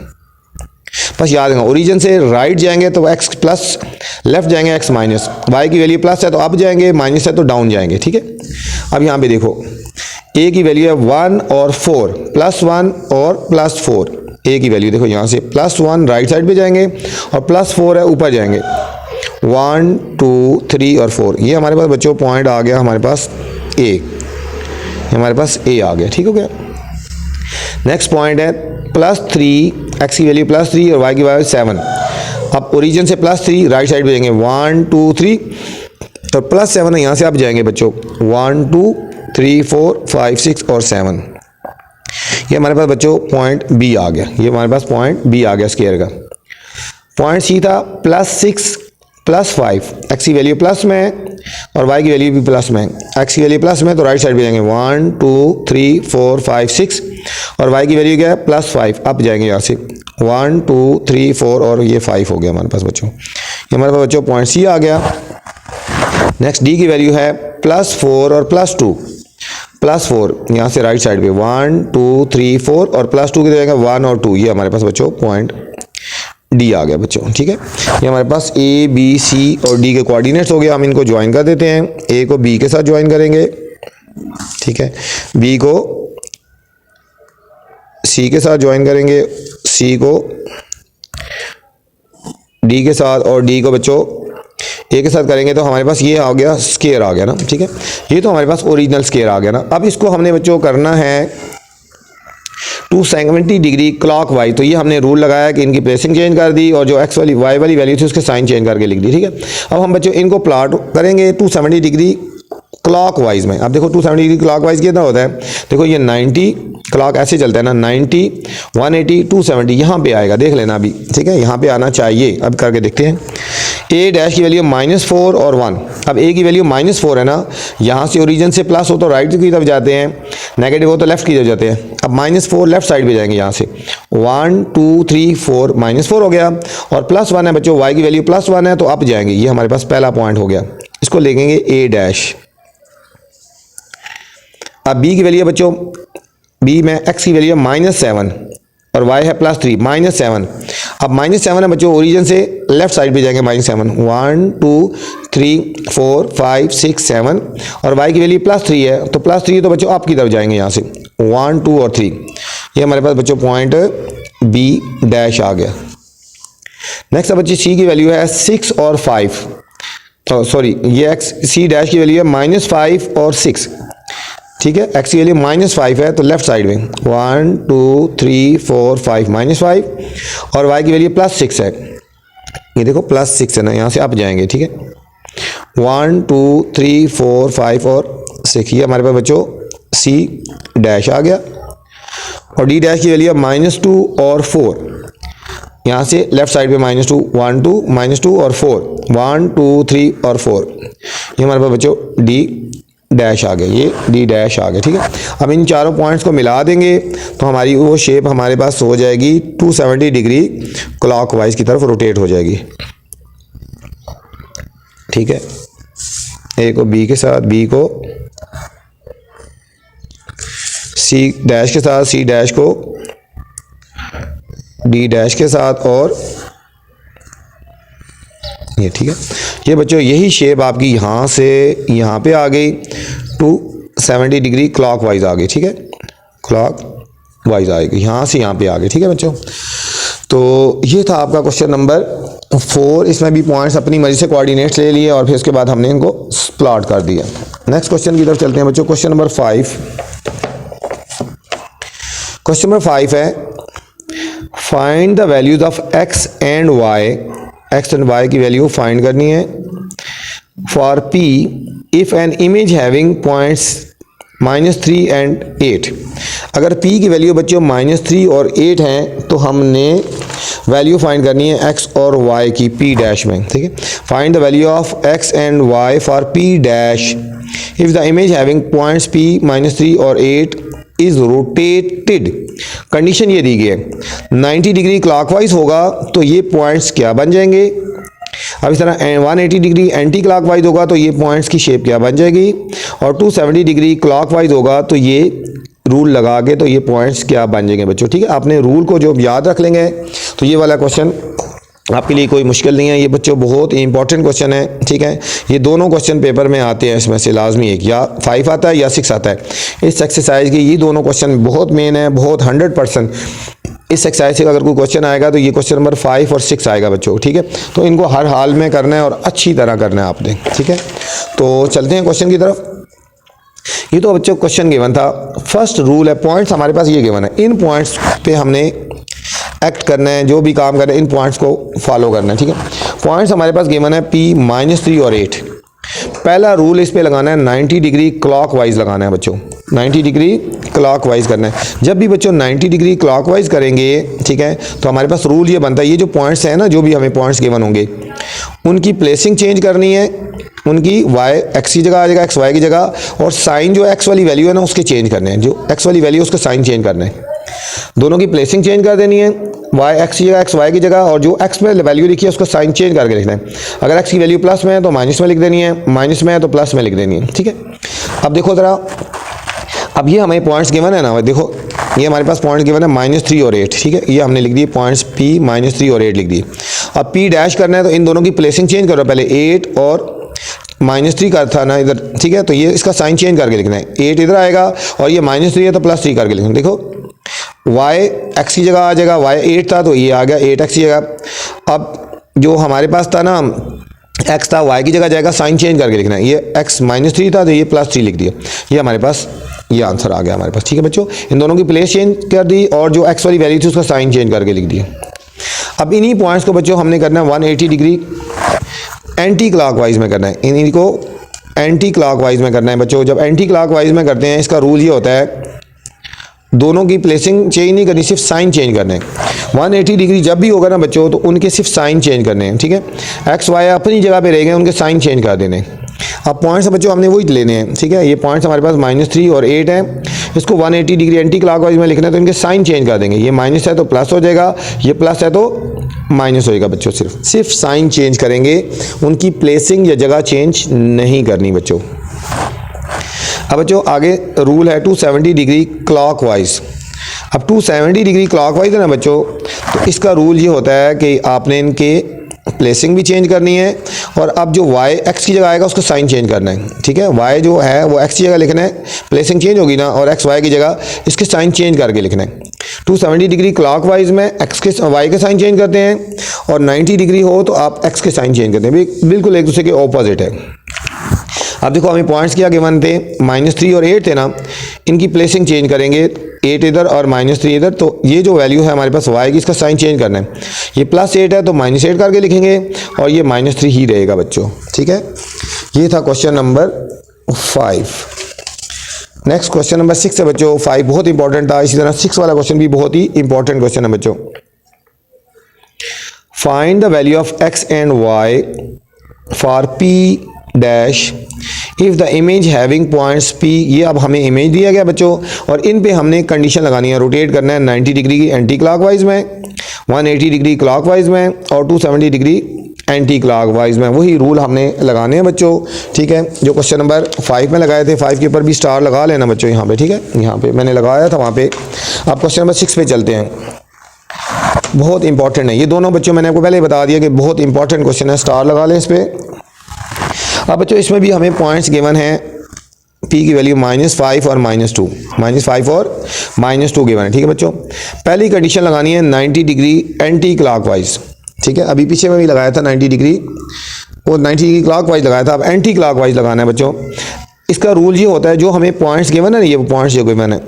बस याद रखना, ओरिजिन से राइट जाएंगे तो एक्स प्लस, लेफ्ट जाएंगे एक्स माइनस, वाई की वैल्यू प्लस है तो अप जाएंगे, माइनस है तो डाउन जाएंगे, ठीक है। अब यहाँ पे देखो ए की वैल्यू है 1 और 4, प्लस 1 और प्लस 4, ए की वैल्यू देखो यहाँ से प्लस 1 राइट साइड पे जाएंगे और प्लस 4 है ऊपर जाएंगे, 1 2 3 और 4, ये हमारे पास बच्चों पॉइंट आ गया हमारे पास ए, हमारे पास ए आ गया, ठीक हो गया। नेक्स्ट पॉइंट है प्लस 3, एक्स की वैल्यू प्लस 3 और वाई की वैल्यू 7। अब ओरिजिन से प्लस 3 राइट साइड पे जाएंगे 1 2 3 तो प्लस 7 है, यहाँ से आप जाएंगे बच्चों 1 2 3 4 5 6 और 7, ये हमारे पास बच्चों पॉइंट बी आ गया, ये हमारे पास पॉइंट बी आ गया स्क्वायर का। पॉइंट सी था प्लस 6 प्लस 5, एक्स की वैल्यू प्लस में और वाई की वैल्यू भी प्लस में, एक्स की वैल्यू प्लस में तो राइट साइड पे जाएंगे 1 2 3 4 5 6 और वाई की वैल्यू क्या है प्लस 5, अब जाएंगे यहाँ से 1 2 3 4 और ये 5 हो गया हमारे पास बच्चों, ये हमारे पास बच्चों पॉइंट सी आ गया। नेक्स्ट डी की वैल्यू है प्लस 4 और प्लस 2, प्लस 4 यहाँ से राइट साइड पे 1 2 3 4 और प्लस 2 की जाएगा 1 और 2, ये हमारे पास बच्चों पॉइंट डी आ गया बच्चों, ठीक है। ये हमारे पास ए बी सी और डी के कोऑर्डिनेट्स हो गए, हम इनको ज्वाइन कर देते हैं, ए को बी के साथ ज्वाइन करेंगे, ठीक है, बी को सी के साथ ज्वाइन करेंगे, सी को डी के साथ और डी को बच्चों ए के साथ करेंगे तो हमारे पास ये आ गया स्क्वायर आ गया ना, ठीक है, ये तो हमारे पास ओरिजिनल स्क्वायर आ गया ना। अब इसको हमने बच्चों करना है 270 डिग्री क्लॉकवाइज, तो ये हमने रूल लगाया कि इनकी प्लेसिंग चेंज कर दी और जो एक्स वाली वाई वाली वैल्यू थी उसके साइन चेंज करके लिख दी, ठीक है। अब हम बच्चों इनको प्लॉट करेंगे 270 डिग्री क्लॉकवाइज में। अब देखो 270 डिग्री क्लॉकवाइज कितना होता है, देखो ये 90 क्लॉक ऐसे चलता है ना, 90 180 270 यहाँ पे आएगा, देख लेना अभी, ठीक है, यहाँ पे आना चाहिए। अब करके देखते हैं, ए डैश की वैल्यू -4 और 1, अब ए की वैल्यू -4 है ना, यहाँ से ओरिजिन से प्लस हो तो राइट की तरफ जाते हैं, नेगेटिव हो तो लेफ्ट की तरफ जाते हैं। अब -4 लेफ्ट साइड पे जाएंगे, यहाँ से 1 2 3 4 -4 हो गया और +1 है बच्चों, वाई की वैल्यू +1 है तो अप जाएंगे, ये हमारे पास पहला पॉइंट हो गया, इसको लिखेंगे ए डैश। अब बी की वैल्यू है बच्चों, बी में एक्स की वैल्यू है -7 और वाई है +3 -7। अब -7 है बच्चों, ओरिजिन से लेफ्ट साइड पे जाएंगे -7, 1 2 3 4 5 6 7 और वाई की वैल्यू +3 है तो +3 तो बच्चों आप की तरफ जाएंगे, यहाँ से 1 2 और 3, ये हमारे पास बच्चों पॉइंट बी डैश आ गया। नेक्स्ट है बच्चे सी की वैल्यू है 6 और 5, सॉरी ये एक्स सी डैश की वैल्यू है -5 और 6, ठीक है, एक्स की वैल्यू -5 है तो लेफ्ट साइड में 1 2 3 4 5 -5 और वाई की वैल्यू +6 है, ये देखो +6 है ना, यहाँ से आप जाएंगे, ठीक है, 1 2 3 4 5 और 6, ये हमारे पास बच्चों सी डैश आ गया। और डी डैश की वैल्यू है -2 और 4, यहाँ से लेफ्ट साइड पे -2 1 2 -2 और 4 1 2 3 और 4, ये हमारे पास बच्चों डी डैश आ गया, ये डी डैश आ गया, ठीक है। अब इन चारों पॉइंट्स को मिला देंगे तो हमारी वो शेप हमारे पास हो जाएगी 270 डिग्री क्लॉकवाइज की तरफ रोटेट हो जाएगी, ठीक है। ए को बी के साथ, बी को सी डैश के साथ, सी डैश को डी डैश के साथ और ये, ठीक है। ये बच्चों यही शेप आपकी यहाँ से यहाँ पे आ गई, 270 डिग्री क्लॉकवाइज आ गई, ठीक है, क्लॉकवाइज आएगी, यहाँ से यहाँ पे आ गई, ठीक है बच्चों। तो ये था आपका क्वेश्चन नंबर 4, इसमें भी पॉइंट्स अपनी मर्जी से कोऑर्डिनेट्स ले लिए और फिर उसके बाद हमने इनको प्लॉट कर दिया। नेक्स्ट क्वेश्चन की तरफ चलते हैं बच्चों, क्वेश्चन नंबर 5। क्वेश्चन नंबर 5 है, find the values of X and Y, X and Y की वैल्यू फाइंड करनी है for P if an image having points -3 and 8। अगर p की वैल्यू बच्चों -3 और 8 हैं तो हमने वैल्यू फाइंड करनी है x और y की p डैश में, ठीक है। Find the value of x and y for p dash if the image having points p -3 और 8 इज रोटेटेड। कंडीशन ये दी गई है 90 डिग्री क्लॉकवाइज होगा तो ये पॉइंट्स क्या बन जाएंगे, अब इस तरह 180 डिग्री एंटी क्लॉकवाइज होगा तो ये पॉइंट्स की शेप क्या बन जाएगी, और 270 डिग्री क्लॉकवाइज होगा तो ये रूल लगा के तो ये पॉइंट्स क्या बन जाएंगे बच्चों, ठीक है। आपने रूल को जो याद रख लेंगे तो ये वाला क्वेश्चन आपके लिए कोई मुश्किल नहीं है। ये बच्चों बहुत इंपॉर्टेंट क्वेश्चन है, ठीक है। ये दोनों क्वेश्चन पेपर में आते हैं, इसमें से लाजमी एक या 5 आता है या 6 आता है। इस एक्सरसाइज की ये दोनों क्वेश्चन बहुत मेन है, बहुत 100%। इस एक्सरसाइज से अगर कोई क्वेश्चन आएगा तो ये क्वेश्चन नंबर 5 और 6 आएगा बच्चों, ठीक है। तो इनको हर हाल में करना है और अच्छी तरह करना है आपने, ठीक है। तो चलते हैं क्वेश्चन की तरफ। ये तो बच्चों क्वेश्चन गिवन था। फर्स्ट रूल है, पॉइंट्स हमारे पास ये गिवन है, इन पॉइंट्स पे हमने एक्ट करना है, जो भी काम करना है इन पॉइंट्स को फॉलो करना है, ठीक है। पॉइंट्स हमारे पास गिवन है P-3 और 8। पहला रूल इस पे लगाना है 90 डिग्री क्लॉकवाइज लगाना है बच्चों, 90 डिग्री क्लॉकवाइज करना है। जब भी बच्चों 90 डिग्री क्लॉकवाइज करेंगे, ठीक है, तो हमारे पास रूल ये बनता है, ये जो पॉइंट्स हैं ना, जो भी हमें पॉइंट्स गिवन होंगे उनकी प्लेसिंग चेंज करनी है, उनकी y x की जगह आ जाएगा, x y की जगह, और साइन जो x वाली वैल्यू है ना उसके चेंज करने हैं, जो x वाली वैल्यू है उसका साइन चेंज करना है। दोनों की प्लेसिंग चेंज कर देनी है, y x की जगह x y की जगह, और जो x में वैल्यू लिखी है उसको साइन चेंज करके लिखना है। अगर x की वैल्यू प्लस में है तो माइनस में लिख देनी है, माइनस में है तो प्लस में लिख देनी है, ठीक है। अब देखो ज़रा, अब ये हमें पॉइंट्स गिवन है ना, देखो ये हमारे पास पॉइंट्स गिवन है -3 और 8, ठीक है। ये हमने लिख दिए पॉइंट्स P-3 और 8 लिख दिए। अब P डैश करना है तो इन दोनों की प्लेसिंग चेंज करो, पहले 8 और -3 का था ना इधर, ठीक है, तो ये इसका साइन चेंज करके लिखना है। 8 इधर आएगा और ये -3 है तो +3 करके लिखना है। देखो y x की जगह आ जाएगा, y 8 था तो ये आ गया 8x की जगह। अब जो हमारे पास था ना x था, y की जगह जाएगा, साइन चेंज करके लिखना है। ये x -3 था तो ये +3 लिख दिया। ये हमारे पास ये आंसर आ गया हमारे पास, ठीक है बच्चों। इन दोनों की प्लेस चेंज कर दी और जो x वाली वैल्यू थी उसका साइन चेंज करके लिख दिया। अब इन्हीं पॉइंट्स को बच्चों हमने करना है 180 डिग्री एंटी क्लॉकवाइज में करना है, इन्हीं को एंटी क्लॉकवाइज में करना है बच्चों। जब एंटी क्लॉकवाइज में करते हैं इसका रूल ये होता है, दोनों की प्लेसिंग चेंज नहीं करनी, सिर्फ साइन चेंज करने हैं। 180 डिग्री जब भी होगा ना बच्चों तो उनके सिर्फ साइन चेंज करने हैं, ठीक है। एक्स वाई अपनी जगह पे रहेंगे, उनके साइन चेंज कर देने। अब पॉइंट्स बच्चों हमने वही लेने हैं, ठीक है। ये पॉइंट्स हमारे पास -3 और 8 है, इसको 180 डिग्री एंटी क्लॉकवाइज में लिखना है तो इनके साइन चेंज कर देंगे। ये माइनस है तो प्लस हो जाएगा, ये प्लस है तो माइनस होएगा बच्चों। सिर्फ साइन चेंज करेंगे, उनकी प्लेसिंग या जगह चेंज नहीं करनी बच्चों। अब बच्चों आगे रूल है 270 डिग्री क्लॉकवाइज। अब 270 डिग्री क्लॉकवाइज है ना बच्चों, तो इसका रूल ये होता है कि आपने इनके प्लेसिंग भी चेंज करनी है, और अब जो y x की जगह आएगा उसका साइन चेंज करना है, ठीक है। y जो है वो x की जगह लिखना है, प्लेसिंग चेंज होगी ना, और x y की जगह इसके साइन चेंज करके लिखना है। 270 डिग्री क्लॉकवाइज में x के y के साइन चेंज करते हैं, और 90 डिग्री हो तो आप x के साइन चेंज करते हैं, बिल्कुल एक दूसरे के ऑपोजिट है। अब देखो हमें पॉइंट्स क्या गिवन थे, -3 और 8 थे ना, इनकी प्लेसिंग चेंज करेंगे, 8 इधर और -3 इधर, तो ये जो वैल्यू है हमारे पास y की, इसका साइन चेंज करना है। ये +8 है तो -8 करके लिखेंगे, और ये -3 ही रहेगा बच्चों, ठीक है। ये था question number 5। Next question number 6 है बच्चों। 5 बहुत इंपॉर्टेंट था, इसी तरह 6 वाला क्वेश्चन भी बहुत ही इंपॉर्टेंट क्वेश्चन है बच्चों। Find the value of x and y for p dash if the image having points p। ये अब हमें इमेज दिया गया बच्चों, और इन पे हमने कंडीशन लगानी है, रोटेट करना है 90 डिग्री की एंटी क्लॉकवाइज में, 180 डिग्री क्लॉकवाइज में, और 270 डिग्री एंटी क्लॉकवाइज में। वही रूल हमने लगाने हैं बच्चों, ठीक है, जो क्वेश्चन नंबर 5 में लगाए थे। 5 के ऊपर भी स्टार लगा लेना बच्चों यहाँ पे, ठीक है, यहाँ पे मैंने लगाया था वहाँ पे। अब क्वेश्चन नंबर 6 पे चलते हैं, बहुत इंपॉर्टेंट है ये दोनों बच्चों, मैंने आपको पहले बता दिया कि बहुत इंपॉर्टेंट क्वेश्चन है, स्टार लगा लें इस पर। अब बच्चों इसमें भी हमें पॉइंट्स गिवन हैं, p की वैल्यू -5 और -2, -5 और -2 गिवन है, ठीक है बच्चों। पहली कंडीशन लगानी है 90 डिग्री एंटी क्लॉकवाइज, ठीक है। अभी पीछे में भी लगाया था 90 डिग्री, वो 90 डिग्री क्लॉकवाइज लगाया था, अब एंटी क्लॉकवाइज लगाना है बच्चों। इसका रूल ये होता है, जो हमें पॉइंट्स गिवन है ना, ये पॉइंट्स जो गिवन है,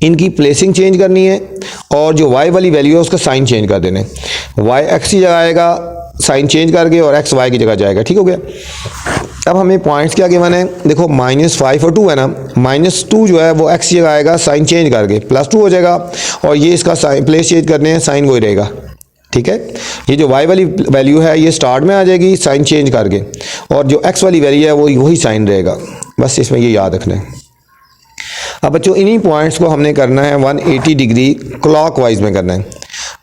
इनकी प्लेसिंग चेंज करनी है, और जो y वाली वैल्यू है उसका साइन चेंज कर देना है। y x की जगह आएगा साइन चेंज करके, और x y की जगह जाएगा, ठीक हो गया। अब हमें पॉइंट्स क्या गिवन है, देखो -5 और 2 है ना, -2 जो है वो x की जगह आएगा साइन चेंज करके, +2 हो जाएगा, और ये इसका साइन प्लेस चेंज करने हैं, साइन वही रहेगा, ठीक है। ये जो y वाली वैल्यू है ये स्टार्ट में आ जाएगी साइन चेंज करके, और जो x वाली वैल्यू है वो वही साइन रहेगा, बस इसमें ये याद रखना है। अब बच्चों इन्हीं पॉइंट्स को हमने करना है 180 डिग्री क्लॉकवाइज में करना है।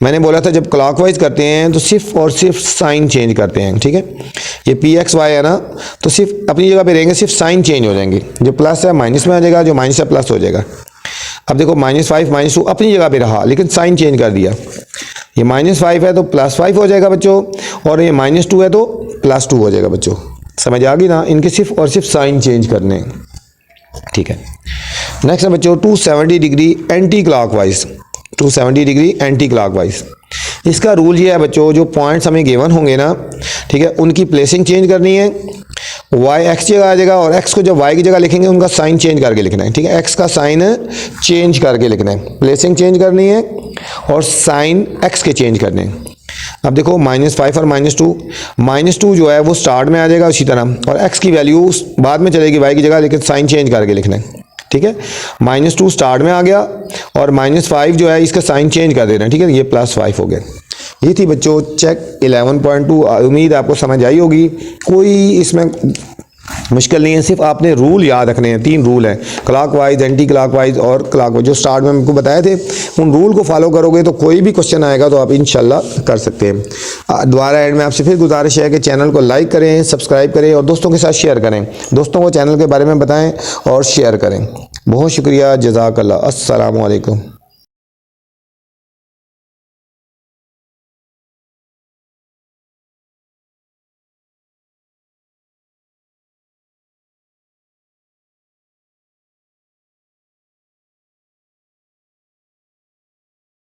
मैंने बोला था जब क्लॉकवाइज करते हैं तो सिर्फ और सिर्फ साइन चेंज करते हैं, ठीक है। ये पी एक्स वाई है ना, तो सिर्फ अपनी जगह पे रहेंगे, सिर्फ साइन चेंज हो जाएंगे। जो प्लस है माइनस में आ जाएगा, जो माइनस है प्लस हो जाएगा। अब देखो -5 -2 अपनी जगह पे रहा, लेकिन साइन चेंज कर दिया। ये -5 है तो +5 हो जाएगा बच्चों, और ये -2 है तो +2 हो जाएगा बच्चों। समझ आ गई ना? इनके सिर्फ और सिर्फ साइन चेंज करने हैं, ठीक है। नेक्स्ट है बच्चों 270 degree anti clockwise. 270 degree anti clockwise, इसका रूल ये है बच्चों, जो पॉइंट्स हमें गिवन होंगे ना, ठीक है, उनकी प्लेसिंग चेंज करनी है। वाई एक्स जगह आ जाएगा, और एक्स को जब वाई की जगह लिखेंगे उनका साइन चेंज करके लिखना है, ठीक है। एक्स का साइन चेंज करके लिखना है, प्लेसिंग चेंज करनी है, और साइन एक्स के चेंज करने हैं। अब देखो -5 और -2 जो है वो स्टार्ट में आ जाएगा उसी तरह, और एक्स की वैल्यू बाद में चलेगी वाई की जगह, लेकिन साइन चेंज करके लिखना है, ठीक है। -2 स्टार्ट में आ गया, और -5 जो है इसका साइन चेंज कर देना है, ठीक है। ये +5 हो गया। ये थी बच्चों चेक 11.2। उम्मीद आपको समझ आई होगी, कोई इसमें मुश्किल नहीं है, सिर्फ आपने रूल याद रखने हैं। 3 रूल हैं, क्लॉकवाइज, एंटी क्लॉकवाइज और क्लॉकवाइज, जो स्टार्ट में हमको बताए थे। उन रूल को फॉलो करोगे तो कोई भी क्वेश्चन आएगा तो आप इंशाल्लाह कर सकते हैं। दोबारा एंड में आपसे फिर गुजारिश है कि चैनल को लाइक करें, सब्सक्राइब करें, और दोस्तों के साथ शेयर करें। दोस्तों को चैनल के बारे में बताएं और शेयर करें। बहुत शुक्रिया, जज़ाकल्लाह, अस्सलामु अलैकुम।